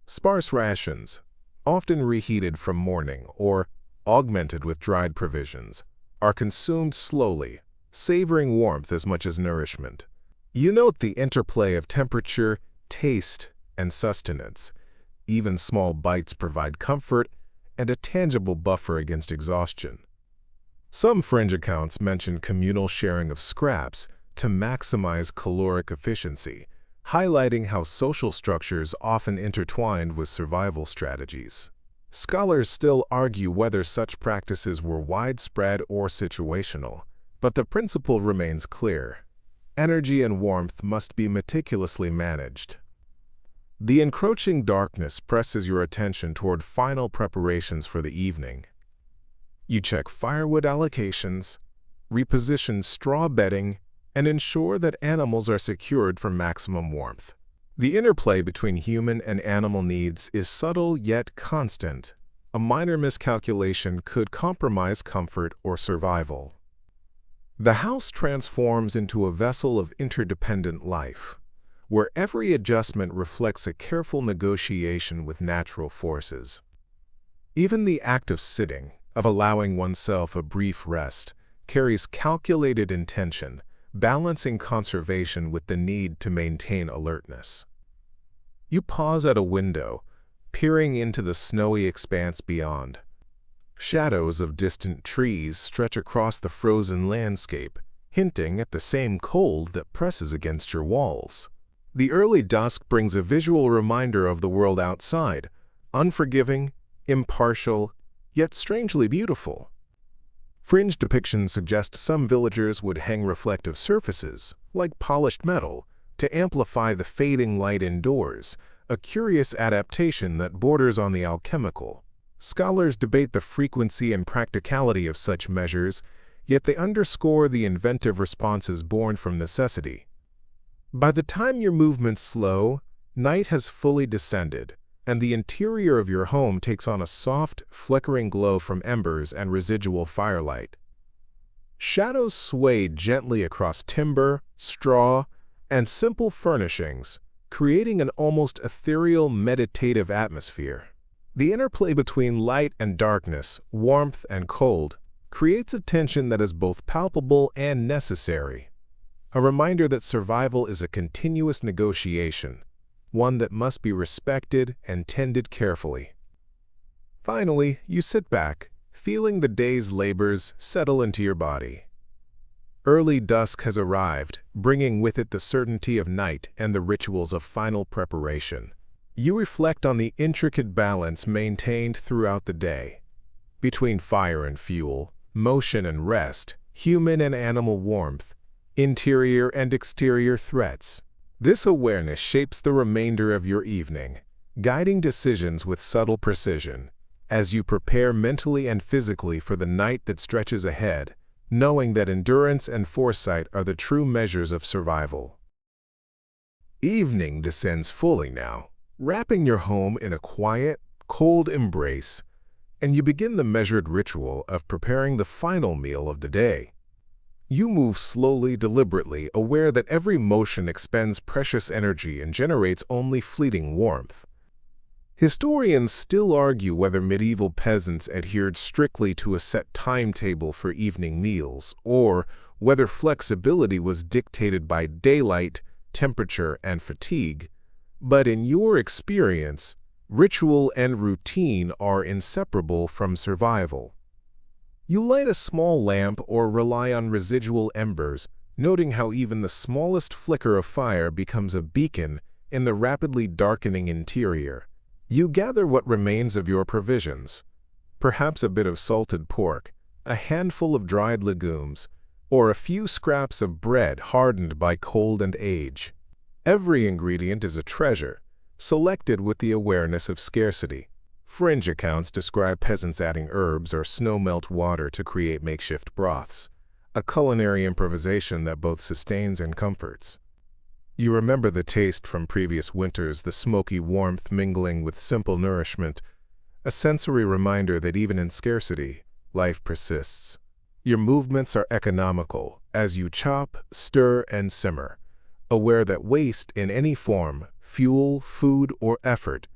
Sparse rations, often reheated from morning or augmented with dried provisions, are consumed slowly, savoring warmth as much as nourishment. You note the interplay of temperature, taste, and sustenance. Even small bites provide comfort and a tangible buffer against exhaustion. Some fringe accounts mention communal sharing of scraps to maximize caloric efficiency, highlighting how social structures often intertwined with survival strategies. Scholars still argue whether such practices were widespread or situational, but the principle remains clear. Energy and warmth must be meticulously managed. The encroaching darkness presses your attention toward final preparations for the evening. You check firewood allocations, reposition straw bedding, and ensure that animals are secured for maximum warmth. The interplay between human and animal needs is subtle yet constant. A minor miscalculation could compromise comfort or survival. The house transforms into a vessel of interdependent life, where every adjustment reflects a careful negotiation with natural forces. Even the act of sitting, of allowing oneself a brief rest, carries calculated intention, balancing conservation with the need to maintain alertness. You pause at a window, peering into the snowy expanse beyond. Shadows of distant trees stretch across the frozen landscape, hinting at the same cold that presses against your walls. The early dusk brings a visual reminder of the world outside, unforgiving, impartial, yet strangely beautiful. Fringe depictions suggest some villagers would hang reflective surfaces, like polished metal, to amplify the fading light indoors, a curious adaptation that borders on the alchemical. Scholars debate the frequency and practicality of such measures, yet they underscore the inventive responses born from necessity. By the time your movements slow, night has fully descended, and the interior of your home takes on a soft, flickering glow from embers and residual firelight. Shadows sway gently across timber, straw, and simple furnishings, creating an almost ethereal, meditative atmosphere. The interplay between light and darkness, warmth and cold, creates a tension that is both palpable and necessary, a reminder that survival is a continuous negotiation, one that must be respected and tended carefully. Finally, you sit back, feeling the day's labors settle into your body. Early dusk has arrived, bringing with it the certainty of night and the rituals of final preparation. You reflect on the intricate balance maintained throughout the day, between fire and fuel, motion and rest, human and animal warmth, interior and exterior threats. This awareness shapes the remainder of your evening, guiding decisions with subtle precision, as you prepare mentally and physically for the night that stretches ahead, knowing that endurance and foresight are the true measures of survival. Evening descends fully now, wrapping your home in a quiet, cold embrace, and you begin the measured ritual of preparing the final meal of the day. You move slowly, deliberately, aware that every motion expends precious energy and generates only fleeting warmth. Historians still argue whether medieval peasants adhered strictly to a set timetable for evening meals, or whether flexibility was dictated by daylight, temperature, and fatigue. But in your experience, ritual and routine are inseparable from survival. You light a small lamp or rely on residual embers, noting how even the smallest flicker of fire becomes a beacon in the rapidly darkening interior. You gather what remains of your provisions, perhaps a bit of salted pork, a handful of dried legumes, or a few scraps of bread hardened by cold and age. Every ingredient is a treasure, selected with the awareness of scarcity. Fringe accounts describe peasants adding herbs or snow-melt water to create makeshift broths, a culinary improvisation that both sustains and comforts. You remember the taste from previous winters, the smoky warmth mingling with simple nourishment, a sensory reminder that even in scarcity, life persists. Your movements are economical as you chop, stir, and simmer, aware that waste in any form, fuel, food, or effort,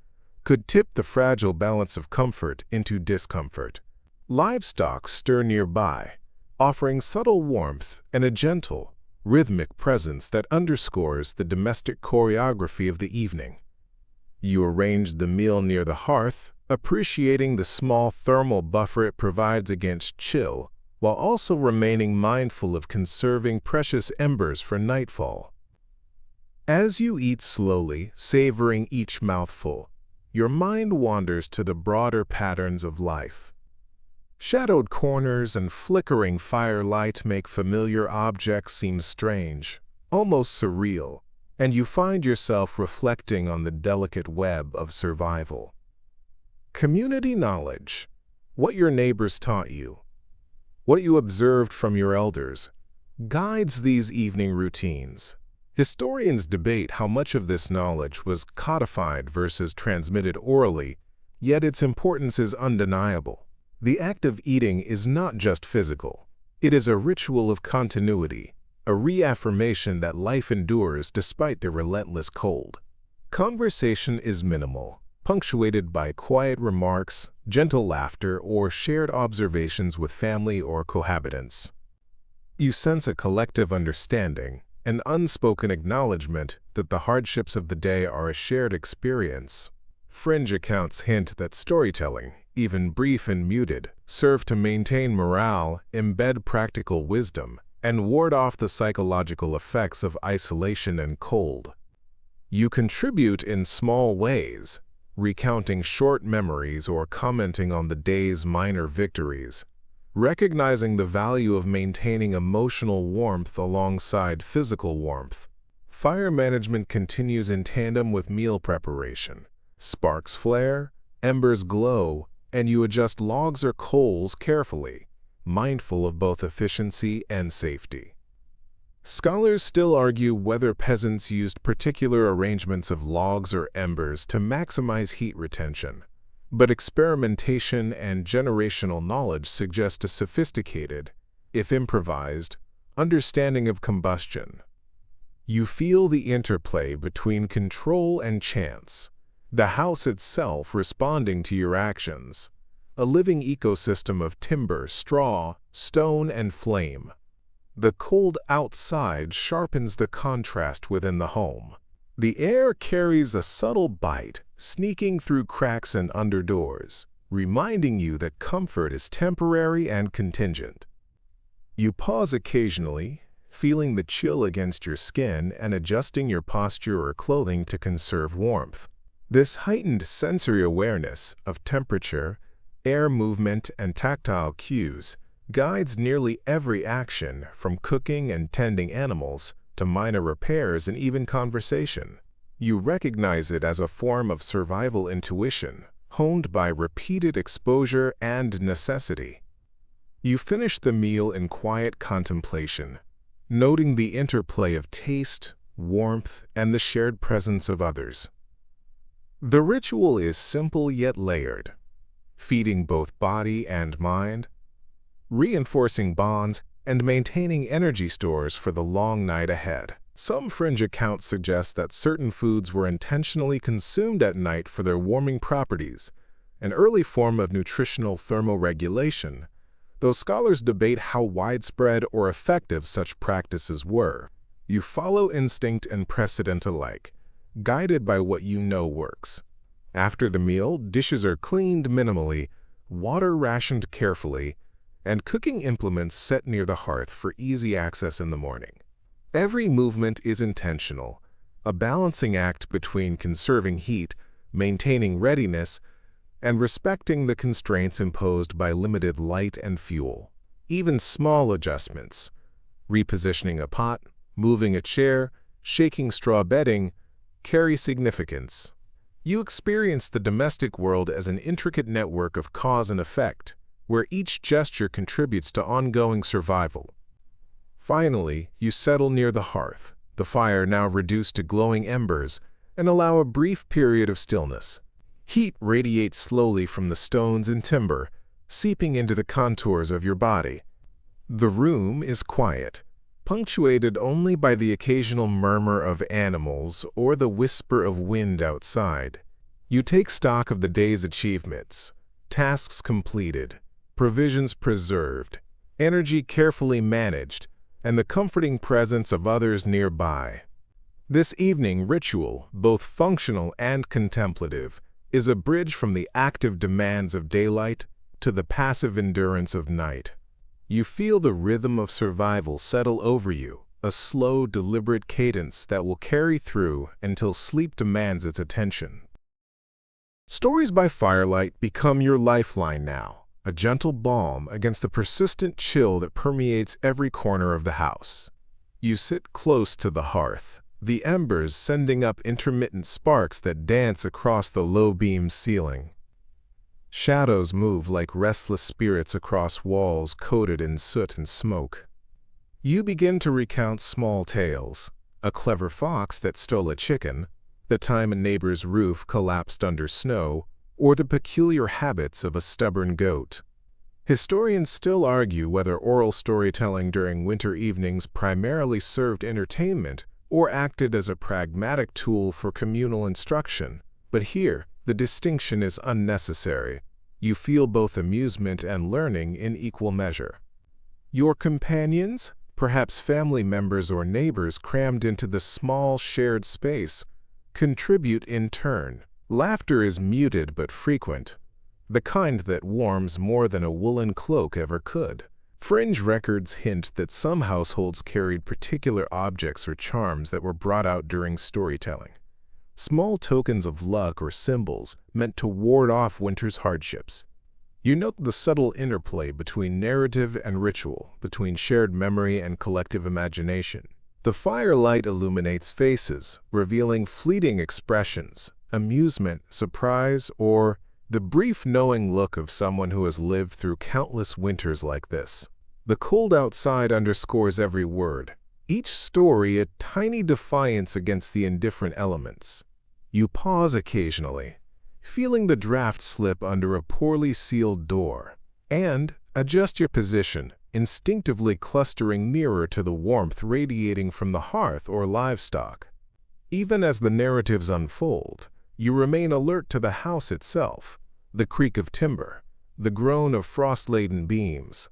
could tip the fragile balance of comfort into discomfort. Livestock stir nearby, offering subtle warmth and a gentle, rhythmic presence that underscores the domestic choreography of the evening. You arrange the meal near the hearth, appreciating the small thermal buffer it provides against chill, while also remaining mindful of conserving precious embers for nightfall. As you eat slowly, savoring each mouthful, your mind wanders to the broader patterns of life. Shadowed corners and flickering firelight make familiar objects seem strange, almost surreal, and you find yourself reflecting on the delicate web of survival. Community knowledge. What your neighbors taught you, what you observed from your elders, guides these evening routines. Historians debate how much of this knowledge was codified versus transmitted orally, yet its importance is undeniable. The act of eating is not just physical. It is a ritual of continuity, a reaffirmation that life endures despite the relentless cold. Conversation is minimal, punctuated by quiet remarks, gentle laughter, or shared observations with family or cohabitants. You sense a collective understanding, an unspoken acknowledgement that the hardships of the day are a shared experience. Fringe accounts hint that storytelling, even brief and muted, serve to maintain morale, embed practical wisdom, and ward off the psychological effects of isolation and cold. You contribute in small ways, recounting short memories or commenting on the day's minor victories, recognizing the value of maintaining emotional warmth alongside physical warmth. Fire management continues in tandem with meal preparation. Sparks flare, embers glow, and you adjust logs or coals carefully, mindful of both efficiency and safety. Scholars still argue whether peasants used particular arrangements of logs or embers to maximize heat retention, but experimentation and generational knowledge suggest a sophisticated, if improvised, understanding of combustion. You feel the interplay between control and chance, the house itself responding to your actions, a living ecosystem of timber, straw, stone, and flame. The cold outside sharpens the contrast within the home. The air carries a subtle bite, sneaking through cracks and under doors, reminding you that comfort is temporary and contingent. You pause occasionally, feeling the chill against your skin and adjusting your posture or clothing to conserve warmth. This heightened sensory awareness of temperature, air movement, and tactile cues guides nearly every action, from cooking and tending animals to minor repairs and even conversation. You recognize it as a form of survival intuition, honed by repeated exposure and necessity. You finish the meal in quiet contemplation, noting the interplay of taste, warmth, and the shared presence of others. The ritual is simple yet layered, feeding both body and mind, reinforcing bonds, and maintaining energy stores for the long night ahead. Some fringe accounts suggest that certain foods were intentionally consumed at night for their warming properties, an early form of nutritional thermoregulation, though scholars debate how widespread or effective such practices were. You follow instinct and precedent alike, guided by what you know works. After the meal, dishes are cleaned minimally, water rationed carefully, and cooking implements set near the hearth for easy access in the morning. Every movement is intentional, a balancing act between conserving heat, maintaining readiness, and respecting the constraints imposed by limited light and fuel. Even small adjustments, repositioning a pot, moving a chair, shaking straw bedding, carry significance. You experience the domestic world as an intricate network of cause and effect, where each gesture contributes to ongoing survival. Finally, you settle near the hearth, the fire now reduced to glowing embers, and allow a brief period of stillness. Heat radiates slowly from the stones and timber, seeping into the contours of your body. The room is quiet, punctuated only by the occasional murmur of animals or the whisper of wind outside. You take stock of the day's achievements, tasks completed, provisions preserved, energy carefully managed, and the comforting presence of others nearby. This evening ritual, both functional and contemplative, is a bridge from the active demands of daylight to the passive endurance of night. You feel the rhythm of survival settle over you, a slow, deliberate cadence that will carry through until sleep demands its attention. Stories by firelight become your lifeline now, a gentle balm against the persistent chill that permeates every corner of the house. You sit close to the hearth, the embers sending up intermittent sparks that dance across the low-beamed ceiling. Shadows move like restless spirits across walls coated in soot and smoke. You begin to recount small tales: a clever fox that stole a chicken, the time a neighbor's roof collapsed under snow, or the peculiar habits of a stubborn goat. Historians still argue whether oral storytelling during winter evenings primarily served entertainment or acted as a pragmatic tool for communal instruction, but here the distinction is unnecessary. You feel both amusement and learning in equal measure. Your companions, perhaps family members or neighbors crammed into the small shared space, contribute in turn. Laughter is muted but frequent, the kind that warms more than a woolen cloak ever could. Fringe records hint that some households carried particular objects or charms that were brought out during storytelling. Small tokens of luck or symbols meant to ward off winter's hardships. You note the subtle interplay between narrative and ritual, between shared memory and collective imagination. The firelight illuminates faces, revealing fleeting expressions: amusement, surprise, or the brief knowing look of someone who has lived through countless winters like this. The cold outside underscores every word, each story a tiny defiance against the indifferent elements. You pause occasionally, feeling the draft slip under a poorly sealed door, and adjust your position, instinctively clustering nearer to the warmth radiating from the hearth or livestock. Even as the narratives unfold, you remain alert to the house itself, the creak of timber, the groan of frost-laden beams.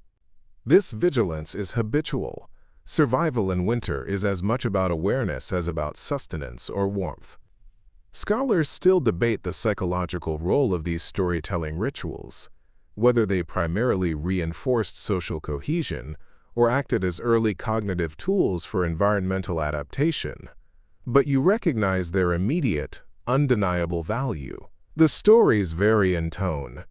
This vigilance is habitual. Survival in winter is as much about awareness as about sustenance or warmth. Scholars still debate the psychological role of these storytelling rituals, whether they primarily reinforced social cohesion or acted as early cognitive tools for environmental adaptation. But you recognize their immediate, undeniable value. The stories vary in tone.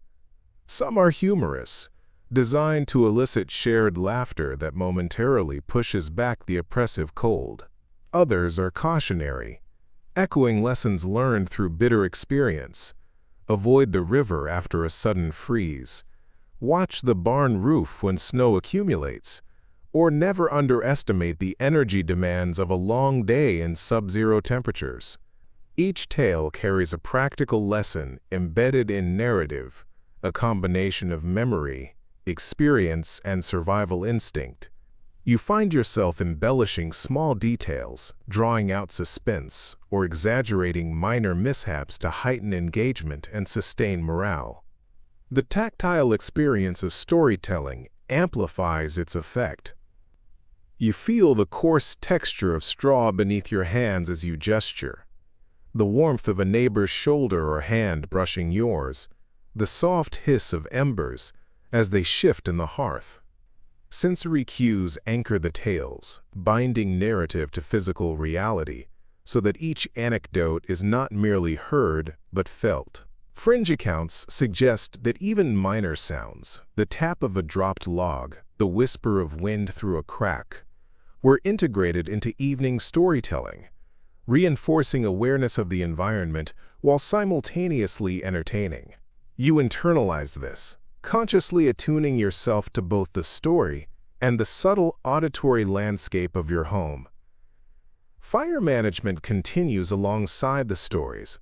Some are humorous, designed to elicit shared laughter that momentarily pushes back the oppressive cold. Others are cautionary, echoing lessons learned through bitter experience. Avoid the river after a sudden freeze. Watch the barn roof when snow accumulates. Or never underestimate the energy demands of a long day in sub-zero temperatures. Each tale carries a practical lesson embedded in narrative, a combination of memory, experience, and survival instinct. You find yourself embellishing small details, drawing out suspense, or exaggerating minor mishaps to heighten engagement and sustain morale. The tactile experience of storytelling amplifies its effect. You feel the coarse texture of straw beneath your hands as you gesture, the warmth of a neighbor's shoulder or hand brushing yours, the soft hiss of embers as they shift in the hearth. Sensory cues anchor the tales, binding narrative to physical reality, so that each anecdote is not merely heard but felt. Fringe accounts suggest that even minor sounds, the tap of a dropped log, the whisper of wind through a crack, were integrated into evening storytelling, reinforcing awareness of the environment while simultaneously entertaining. You internalize this, consciously attuning yourself to both the story and the subtle auditory landscape of your home. Fire management continues alongside the stories.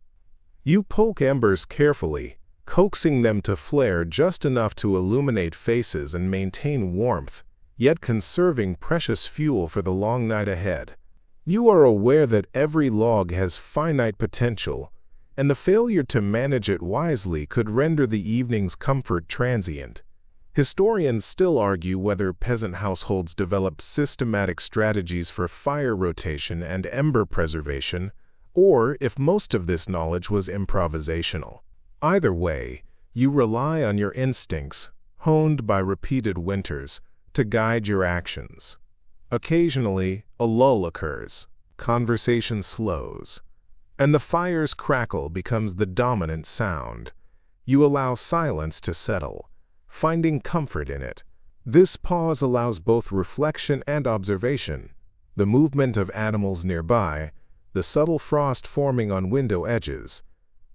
You poke embers carefully, coaxing them to flare just enough to illuminate faces and maintain warmth, yet conserving precious fuel for the long night ahead. You are aware that every log has finite potential, and the failure to manage it wisely could render the evening's comfort transient. Historians still argue whether peasant households developed systematic strategies for fire rotation and ember preservation, or if most of this knowledge was improvisational. Either way, you rely on your instincts, honed by repeated winters, to guide your actions. Occasionally, a lull occurs, conversation slows, and the fire's crackle becomes the dominant sound. You allow silence to settle, finding comfort in it. This pause allows both reflection and observation, the movement of animals nearby, the subtle frost forming on window edges,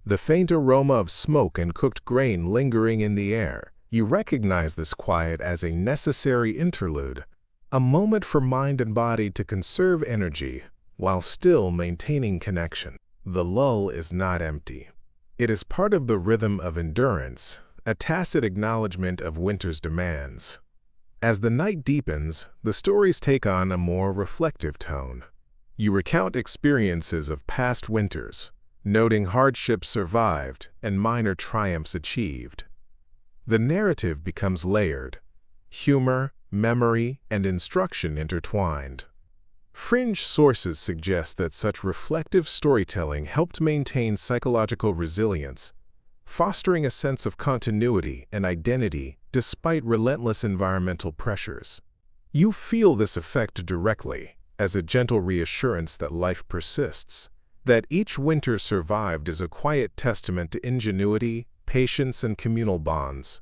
the faint aroma of smoke and cooked grain lingering in the air. You recognize this quiet as a necessary interlude, a moment for mind and body to conserve energy while still maintaining connection. The lull is not empty. It is part of the rhythm of endurance, a tacit acknowledgement of winter's demands. As the night deepens, the stories take on a more reflective tone. You recount experiences of past winters, noting hardships survived and minor triumphs achieved. The narrative becomes layered, humor, memory, and instruction intertwined. Fringe sources suggest that such reflective storytelling helped maintain psychological resilience, fostering a sense of continuity and identity despite relentless environmental pressures. You feel this effect directly as a gentle reassurance that life persists, that each winter survived is a quiet testament to ingenuity, patience, and communal bonds.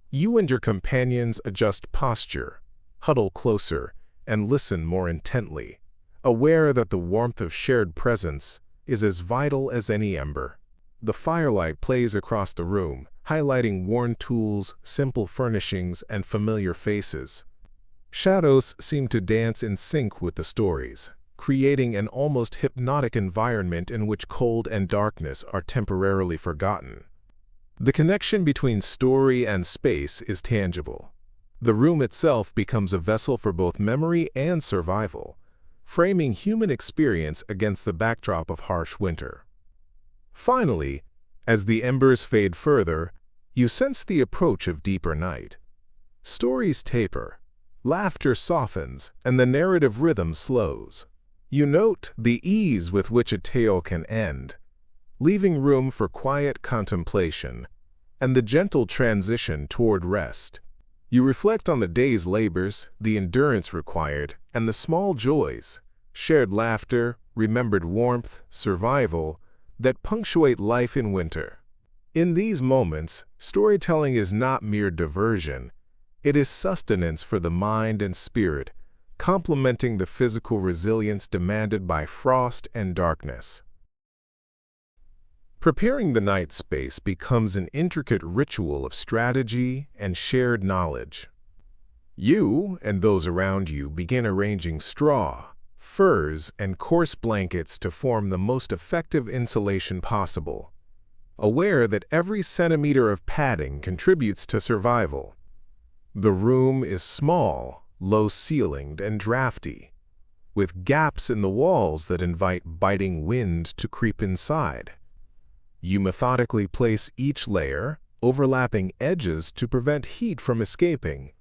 You and your companions adjust posture, huddle closer, and listen more intently, aware that the warmth of shared presence is as vital as any ember. The firelight plays across the room, highlighting worn tools, simple furnishings, and familiar faces. Shadows seem to dance in sync with the stories, creating an almost hypnotic environment in which cold and darkness are temporarily forgotten. The connection between story and space is tangible. The room itself becomes a vessel for both memory and survival, framing human experience against the backdrop of harsh winter. Finally, as the embers fade further, you sense the approach of deeper night. Stories taper, laughter softens, and the narrative rhythm slows. You note the ease with which a tale can end, leaving room for quiet contemplation and the gentle transition toward rest. You reflect on the day's labors, the endurance required, and the small joys, shared laughter, remembered warmth, survival, that punctuate life in winter. In these moments, storytelling is not mere diversion. It is sustenance for the mind and spirit, complementing the physical resilience demanded by frost and darkness. Preparing the night space becomes an intricate ritual of strategy and shared knowledge. You and those around you begin arranging straw, furs, and coarse blankets to form the most effective insulation possible, aware that every centimeter of padding contributes to survival. The room is small, low-ceilinged, and drafty, with gaps in the walls that invite biting wind to creep inside. You methodically place each layer, overlapping edges to prevent heat from escaping.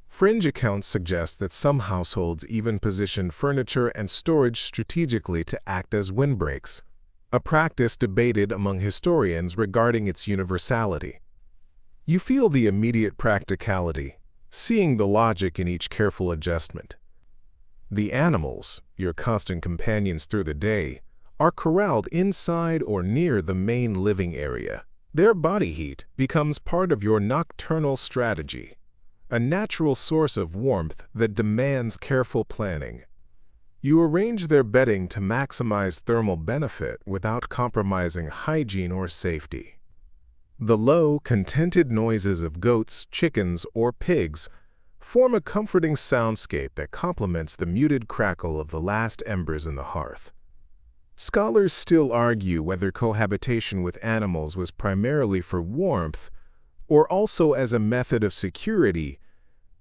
Fringe accounts suggest that some households even position furniture and storage strategically to act as windbreaks, a practice debated among historians regarding its universality. You feel the immediate practicality, seeing the logic in each careful adjustment. The animals, your constant companions through the day, are corralled inside or near the main living area. Their body heat becomes part of your nocturnal strategy, a natural source of warmth that demands careful planning. You arrange their bedding to maximize thermal benefit without compromising hygiene or safety. The low, contented noises of goats, chickens, or pigs form a comforting soundscape that complements the muted crackle of the last embers in the hearth. Scholars still argue whether cohabitation with animals was primarily for warmth or also as a method of security,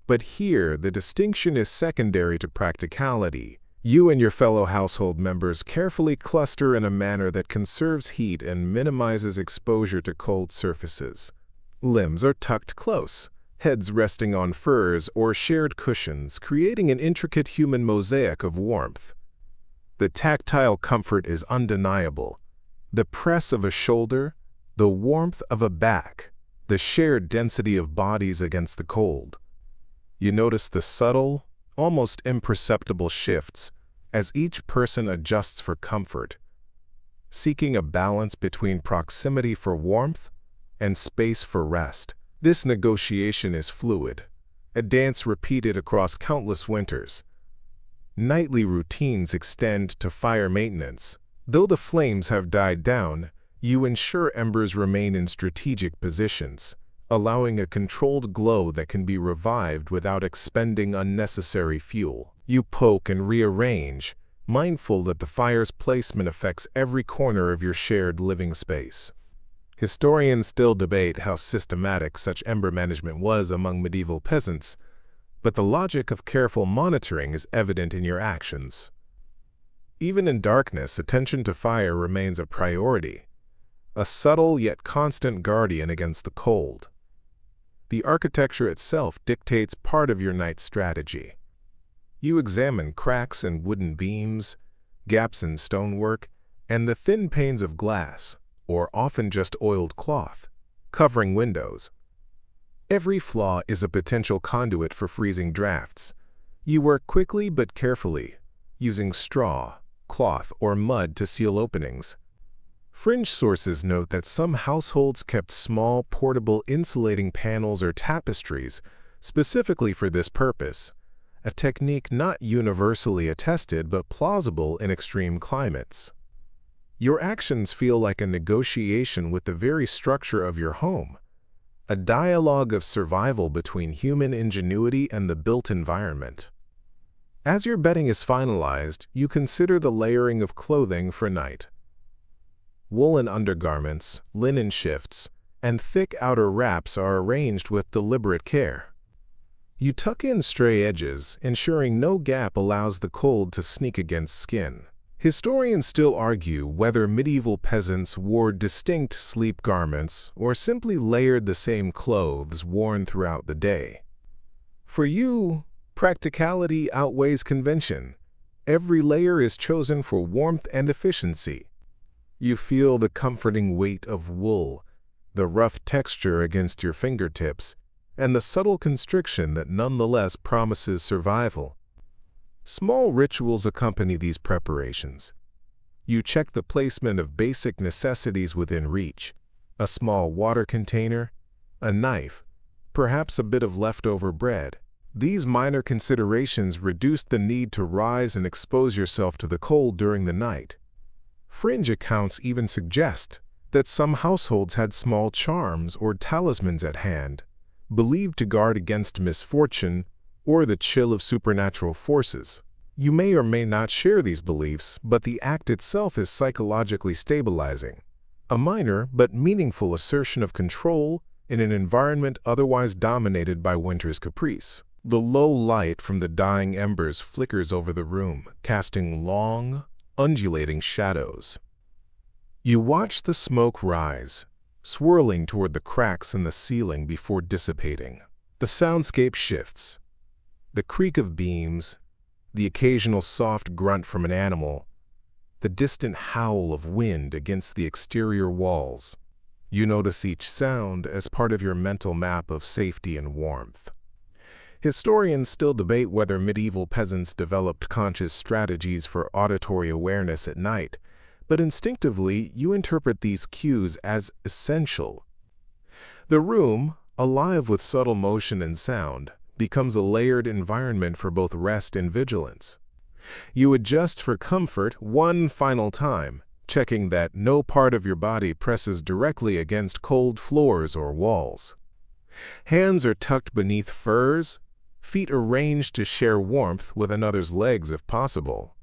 but here the distinction is secondary to practicality. You and your fellow household members carefully cluster in a manner that conserves heat and minimizes exposure to cold surfaces. Limbs are tucked close, heads resting on furs or shared cushions, creating an intricate human mosaic of warmth. The tactile comfort is undeniable. The press of a shoulder, the warmth of a back, the shared density of bodies against the cold. You notice the subtle, almost imperceptible shifts as each person adjusts for comfort, seeking a balance between proximity for warmth and space for rest. This negotiation is fluid, a dance repeated across countless winters. Nightly routines extend to fire maintenance. Though the flames have died down, you ensure embers remain in strategic positions, allowing a controlled glow that can be revived without expending unnecessary fuel. You poke and rearrange, mindful that the fire's placement affects every corner of your shared living space. Historians still debate how systematic such ember management was among medieval peasants, but the logic of careful monitoring is evident in your actions. Even in darkness, attention to fire remains a priority, a subtle yet constant guardian against the cold. The architecture itself dictates part of your night strategy. You examine cracks in wooden beams, gaps in stonework, and the thin panes of glass, or often just oiled cloth, covering windows. Every flaw is a potential conduit for freezing drafts. You work quickly but carefully, using straw, cloth, or mud to seal openings. Fringe sources note that some households kept small, portable insulating panels or tapestries specifically for this purpose, a technique not universally attested but plausible in extreme climates. Your actions feel like a negotiation with the very structure of your home, a dialogue of survival between human ingenuity and the built environment. As your bedding is finalized, you consider the layering of clothing for night. Woolen undergarments, linen shifts, and thick outer wraps are arranged with deliberate care. You tuck in stray edges, ensuring no gap allows the cold to sneak against skin. Historians still argue whether medieval peasants wore distinct sleep garments or simply layered the same clothes worn throughout the day. For you, practicality outweighs convention. Every layer is chosen for warmth and efficiency. You feel the comforting weight of wool, the rough texture against your fingertips, and the subtle constriction that nonetheless promises survival. Small rituals accompany these preparations. You check the placement of basic necessities within reach: a small water container, a knife, perhaps a bit of leftover bread. These minor considerations reduce the need to rise and expose yourself to the cold during the night. Fringe accounts even suggest that some households had small charms or talismans at hand, believed to guard against misfortune or the chill of supernatural forces. You may or may not share these beliefs, but the act itself is psychologically stabilizing, a minor but meaningful assertion of control in an environment otherwise dominated by winter's caprice. The low light from the dying embers flickers over the room, casting long, undulating shadows. You watch the smoke rise, swirling toward the cracks in the ceiling before dissipating. The soundscape shifts. The creak of beams, the occasional soft grunt from an animal, the distant howl of wind against the exterior walls. You notice each sound as part of your mental map of safety and warmth. Historians still debate whether medieval peasants developed conscious strategies for auditory awareness at night, but instinctively you interpret these cues as essential. The room, alive with subtle motion and sound, becomes a layered environment for both rest and vigilance. You adjust for comfort one final time, checking that no part of your body presses directly against cold floors or walls. Hands are tucked beneath furs, feet arranged to share warmth with another's legs if possible.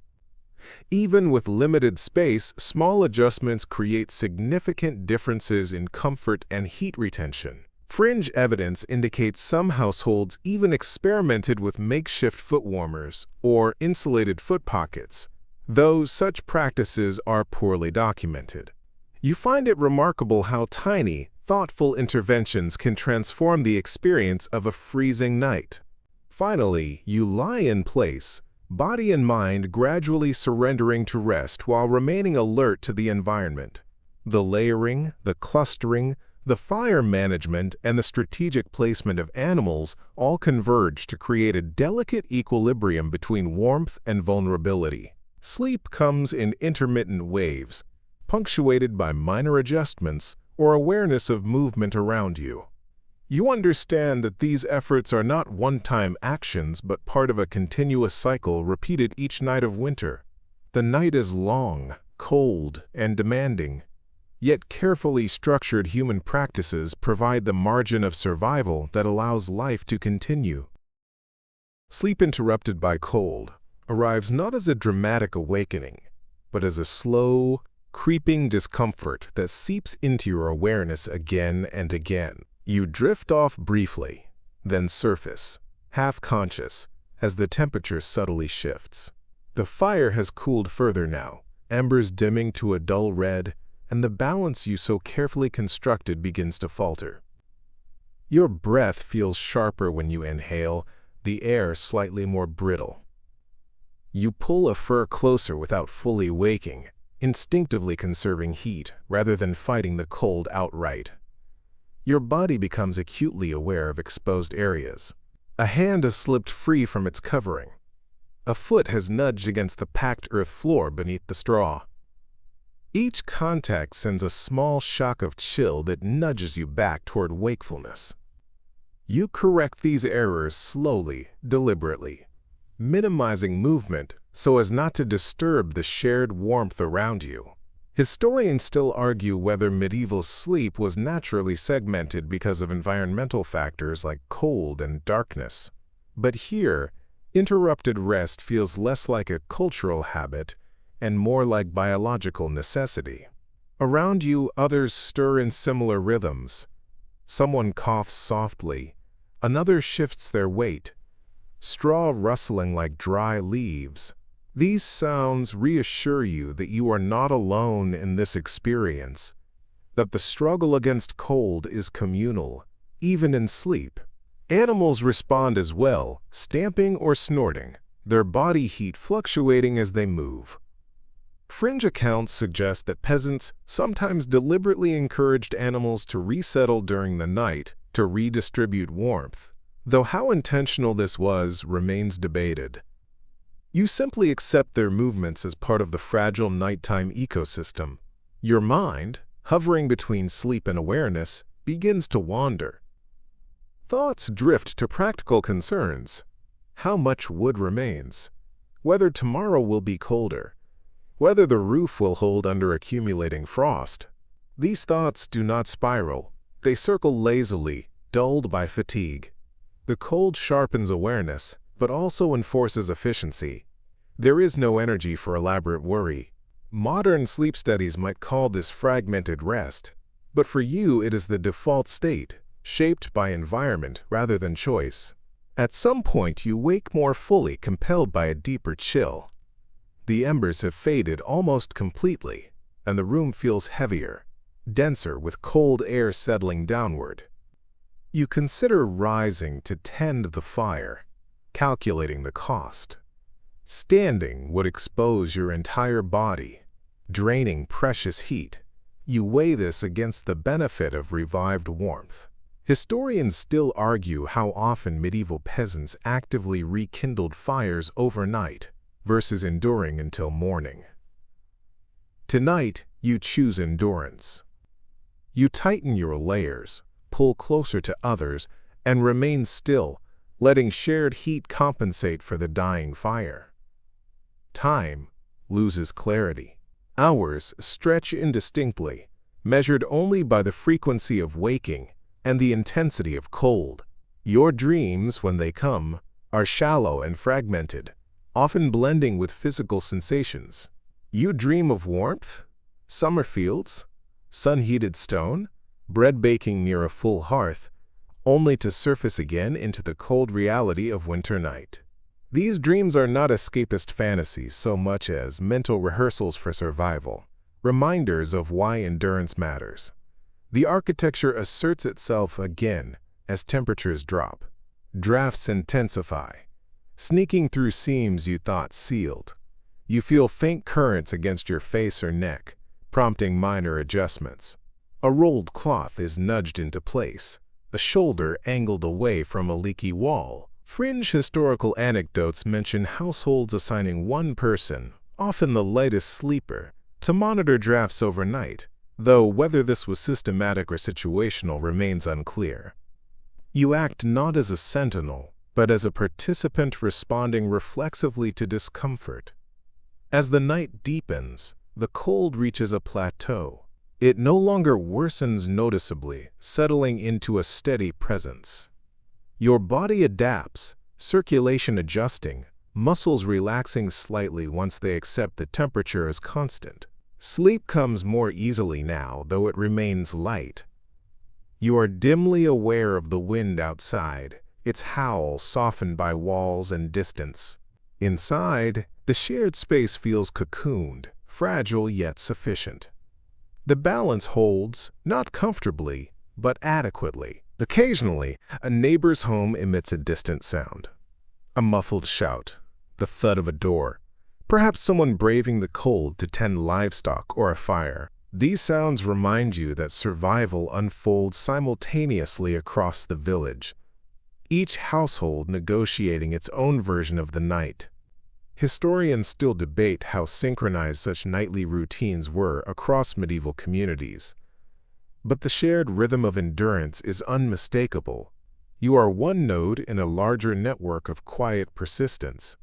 Even with limited space, small adjustments create significant differences in comfort and heat retention. Fringe evidence indicates some households even experimented with makeshift foot warmers or insulated foot pockets, though such practices are poorly documented. You find it remarkable how tiny, thoughtful interventions can transform the experience of a freezing night. Finally, you lie in place, body and mind gradually surrendering to rest while remaining alert to the environment. The layering, the clustering, the fire management, and the strategic placement of animals all converge to create a delicate equilibrium between warmth and vulnerability. Sleep comes in intermittent waves, punctuated by minor adjustments or awareness of movement around you. You understand that these efforts are not one-time actions but part of a continuous cycle repeated each night of winter. The night is long, cold, and demanding, yet carefully structured human practices provide the margin of survival that allows life to continue. Sleep interrupted by cold arrives not as a dramatic awakening, but as a slow, creeping discomfort that seeps into your awareness again and again. You drift off briefly, then surface, half-conscious, as the temperature subtly shifts. The fire has cooled further now, embers dimming to a dull red, and the balance you so carefully constructed begins to falter. Your breath feels sharper when you inhale, the air slightly more brittle. You pull a fur closer without fully waking, instinctively conserving heat rather than fighting the cold outright. Your body becomes acutely aware of exposed areas. A hand has slipped free from its covering. A foot has nudged against the packed earth floor beneath the straw. Each contact sends a small shock of chill that nudges you back toward wakefulness. You correct these errors slowly, deliberately, minimizing movement so as not to disturb the shared warmth around you. Historians still argue whether medieval sleep was naturally segmented because of environmental factors like cold and darkness. But here, interrupted rest feels less like a cultural habit and more like biological necessity. Around you, others stir in similar rhythms. Someone coughs softly, another shifts their weight, straw rustling like dry leaves. These sounds reassure you that you are not alone in this experience, that the struggle against cold is communal, even in sleep. Animals respond as well, stamping or snorting, their body heat fluctuating as they move. Fringe accounts suggest that peasants sometimes deliberately encouraged animals to resettle during the night to redistribute warmth, though how intentional this was remains debated. You simply accept their movements as part of the fragile nighttime ecosystem. Your mind, hovering between sleep and awareness, begins to wander. Thoughts drift to practical concerns. How much wood remains? Whether tomorrow will be colder? Whether the roof will hold under accumulating frost? These thoughts do not spiral. They circle lazily, dulled by fatigue. The cold sharpens awareness, but also enforces efficiency. There is no energy for elaborate worry. Modern sleep studies might call this fragmented rest, but for you it is the default state, shaped by environment rather than choice. At some point you wake more fully, compelled by a deeper chill. The embers have faded almost completely, and the room feels heavier, denser with cold air settling downward. You consider rising to tend the fire, calculating the cost. Standing would expose your entire body, draining precious heat. You weigh this against the benefit of revived warmth. Historians still argue how often medieval peasants actively rekindled fires overnight versus enduring until morning. Tonight, you choose endurance. You tighten your layers, pull closer to others, and remain still, letting shared heat compensate for the dying fire. Time loses clarity. Hours stretch indistinctly, measured only by the frequency of waking and the intensity of cold. Your dreams, when they come, are shallow and fragmented, often blending with physical sensations. You dream of warmth, summer fields, sun-heated stone, bread baking near a full hearth, only to surface again into the cold reality of winter night. These dreams are not escapist fantasies so much as mental rehearsals for survival, reminders of why endurance matters. The architecture asserts itself again as temperatures drop. Drafts intensify, sneaking through seams you thought sealed. You feel faint currents against your face or neck, prompting minor adjustments. A rolled cloth is nudged into place, a shoulder angled away from a leaky wall. Fringe historical anecdotes mention households assigning one person, often the lightest sleeper, to monitor drafts overnight, though whether this was systematic or situational remains unclear. You act not as a sentinel, but as a participant responding reflexively to discomfort. As the night deepens, the cold reaches a plateau. It no longer worsens noticeably, settling into a steady presence. Your body adapts, circulation adjusting, muscles relaxing slightly once they accept the temperature as constant. Sleep comes more easily now, though it remains light. You are dimly aware of the wind outside, its howl softened by walls and distance. Inside, the shared space feels cocooned, fragile yet sufficient. The balance holds, not comfortably, but adequately. Occasionally, a neighbor's home emits a distant sound. A muffled shout, the thud of a door, perhaps someone braving the cold to tend livestock or a fire. These sounds remind you that survival unfolds simultaneously across the village, each household negotiating its own version of the night. Historians still debate how synchronized such nightly routines were across medieval communities. But the shared rhythm of endurance is unmistakable. You are one node in a larger network of quiet persistence.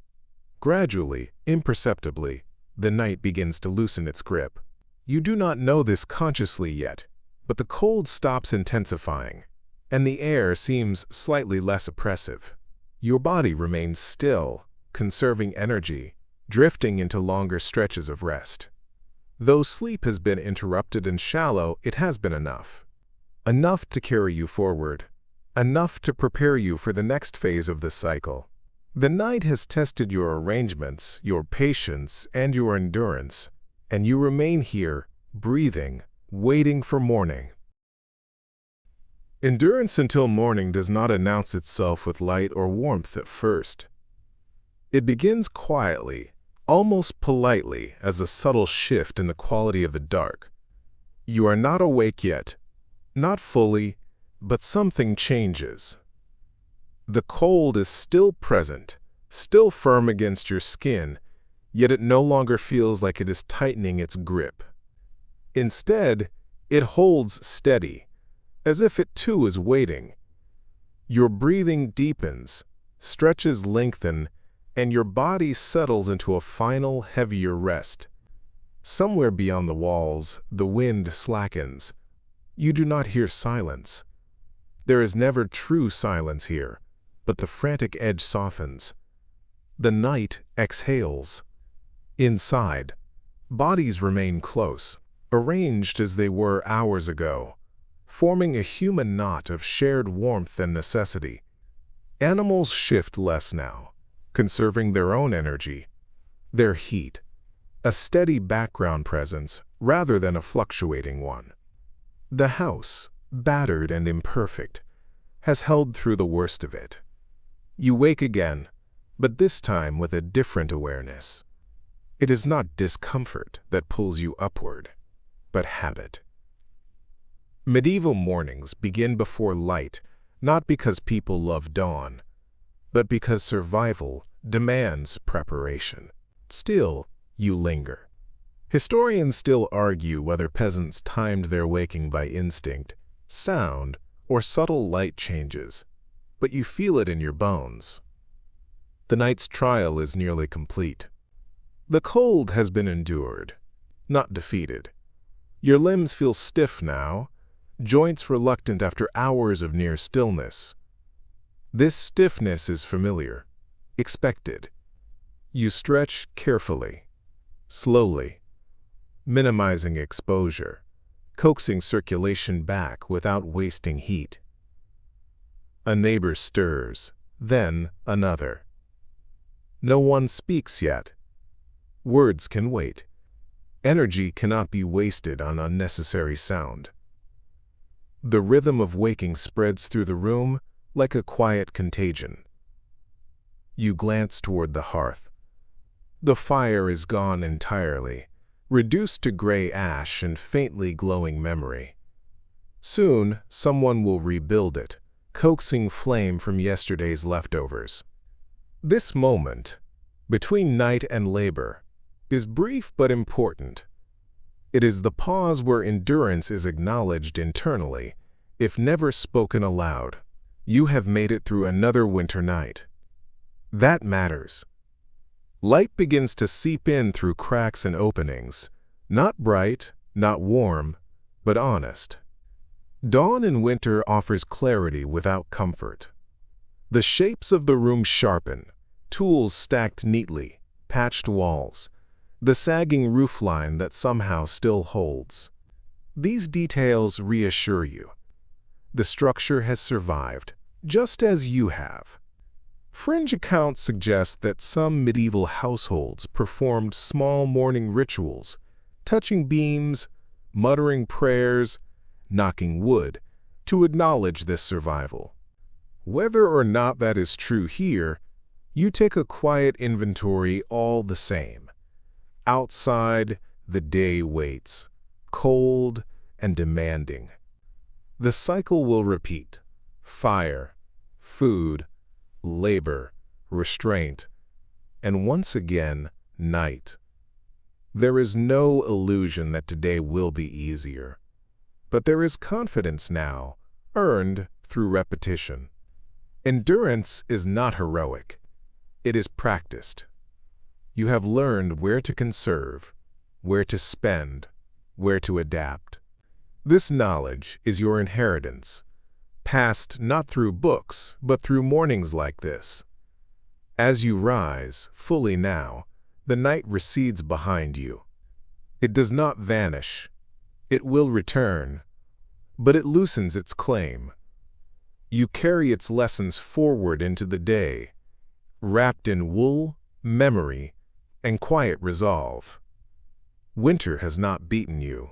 Gradually, imperceptibly, the night begins to loosen its grip. You do not know this consciously yet, but the cold stops intensifying, and the air seems slightly less oppressive. Your body remains still, conserving energy, drifting into longer stretches of rest. Though sleep has been interrupted and shallow, it has been enough. Enough to carry you forward, enough to prepare you for the next phase of the cycle. The night has tested your arrangements, your patience, and your endurance, and you remain here, breathing, waiting for morning. Endurance until morning does not announce itself with light or warmth at first. It begins quietly, almost politely, as a subtle shift in the quality of the dark. You are not awake yet, not fully, but something changes. The cold is still present, still firm against your skin, yet it no longer feels like it is tightening its grip. Instead, it holds steady, as if it too is waiting. Your breathing deepens, stretches lengthen, and your body settles into a final, heavier rest. Somewhere beyond the walls, the wind slackens. You do not hear silence. There is never true silence here, but the frantic edge softens. The night exhales. Inside, bodies remain close, arranged as they were hours ago, forming a human knot of shared warmth and necessity. Animals shift less now, conserving their own energy, their heat, a steady background presence rather than a fluctuating one. The house, battered and imperfect, has held through the worst of it. You wake again, but this time with a different awareness. It is not discomfort that pulls you upward, but habit. Medieval mornings begin before light, not because people love dawn, but because survival demands preparation. Still, you linger. Historians still argue whether peasants timed their waking by instinct, sound, or subtle light changes, but you feel it in your bones. The night's trial is nearly complete. The cold has been endured, not defeated. Your limbs feel stiff now, joints reluctant after hours of near stillness. This stiffness is familiar, expected. You stretch carefully, slowly, minimizing exposure, coaxing circulation back without wasting heat. A neighbor stirs, then another. No one speaks yet. Words can wait. Energy cannot be wasted on unnecessary sound. The rhythm of waking spreads through the room like a quiet contagion. You glance toward the hearth. The fire is gone entirely, reduced to gray ash and faintly glowing memory. Soon, someone will rebuild it, coaxing flame from yesterday's leftovers. This moment, between night and labor, is brief but important. It is the pause where endurance is acknowledged internally, if never spoken aloud. You have made it through another winter night. That matters. Light begins to seep in through cracks and openings, not bright, not warm, but honest. Dawn in winter offers clarity without comfort. The shapes of the room sharpen, tools stacked neatly, patched walls, the sagging roofline that somehow still holds. These details reassure you. The structure has survived, just as you have. Fringe accounts suggest that some medieval households performed small morning rituals, touching beams, muttering prayers, knocking wood, to acknowledge this survival. Whether or not that is true here, you take a quiet inventory all the same. Outside, the day waits, cold and demanding. The cycle will repeat: fire, food, labor, restraint, and once again, night. There is no illusion that today will be easier, but there is confidence now, earned through repetition. Endurance is not heroic. It is practiced. You have learned where to conserve, where to spend, where to adapt. This knowledge is your inheritance, passed not through books, but through mornings like this. As you rise, fully now, the night recedes behind you. It does not vanish. It will return, but it loosens its claim. You carry its lessons forward into the day, wrapped in wool, memory, and quiet resolve. Winter has not beaten you.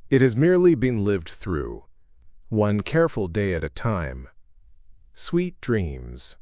It has merely been lived through, one careful day at a time. Sweet dreams.